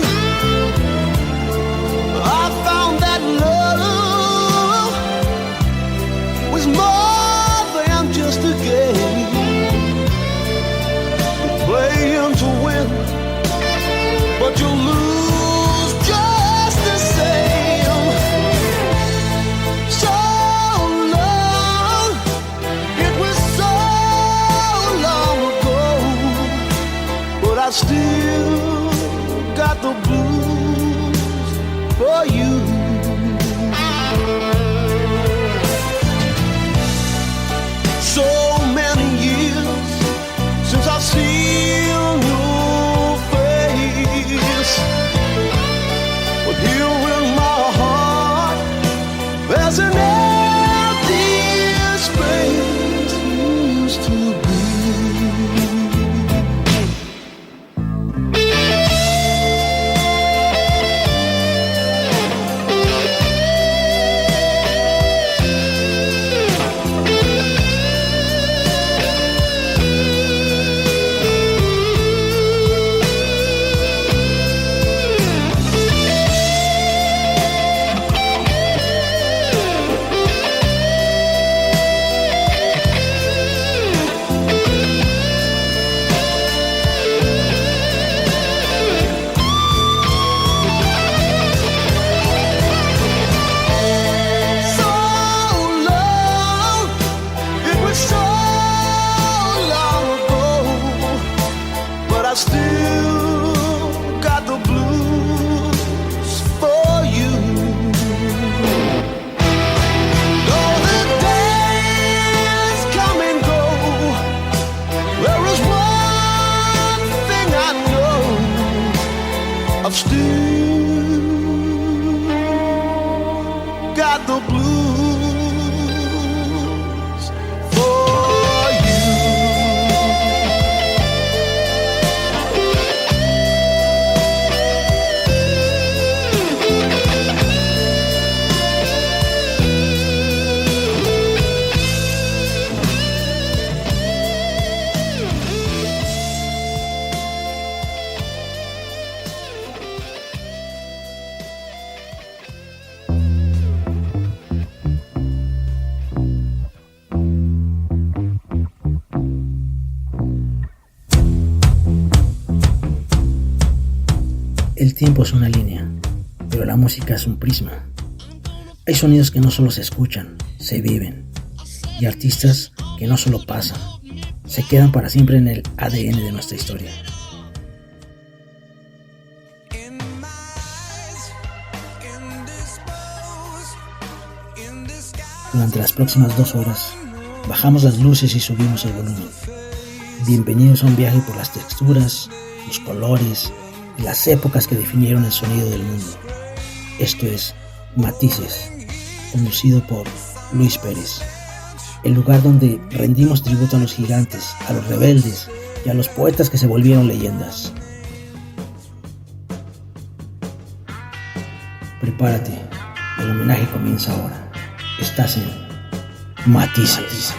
I found that love was more than just a game. You're playing to win, but you lose just the same. So long, it was so long ago, but I still got the blues for you. So many years since I've seen your face, but here in my heart there's an empty space used to be. El tiempo es una línea, pero la música es un prisma. Hay sonidos que no solo se escuchan, se viven. Y artistas que no solo pasan, se quedan para siempre en el ADN de nuestra historia. Durante las próximas 2 horas, bajamos las luces y subimos el volumen. Bienvenidos a un viaje por las texturas, los colores y las épocas que definieron el sonido del mundo. Esto es Matices, conducido por Luis Pérez. El lugar donde rendimos tributo a los gigantes, a los rebeldes y a los poetas que se volvieron leyendas. Prepárate, el homenaje comienza ahora. Estás en Matices.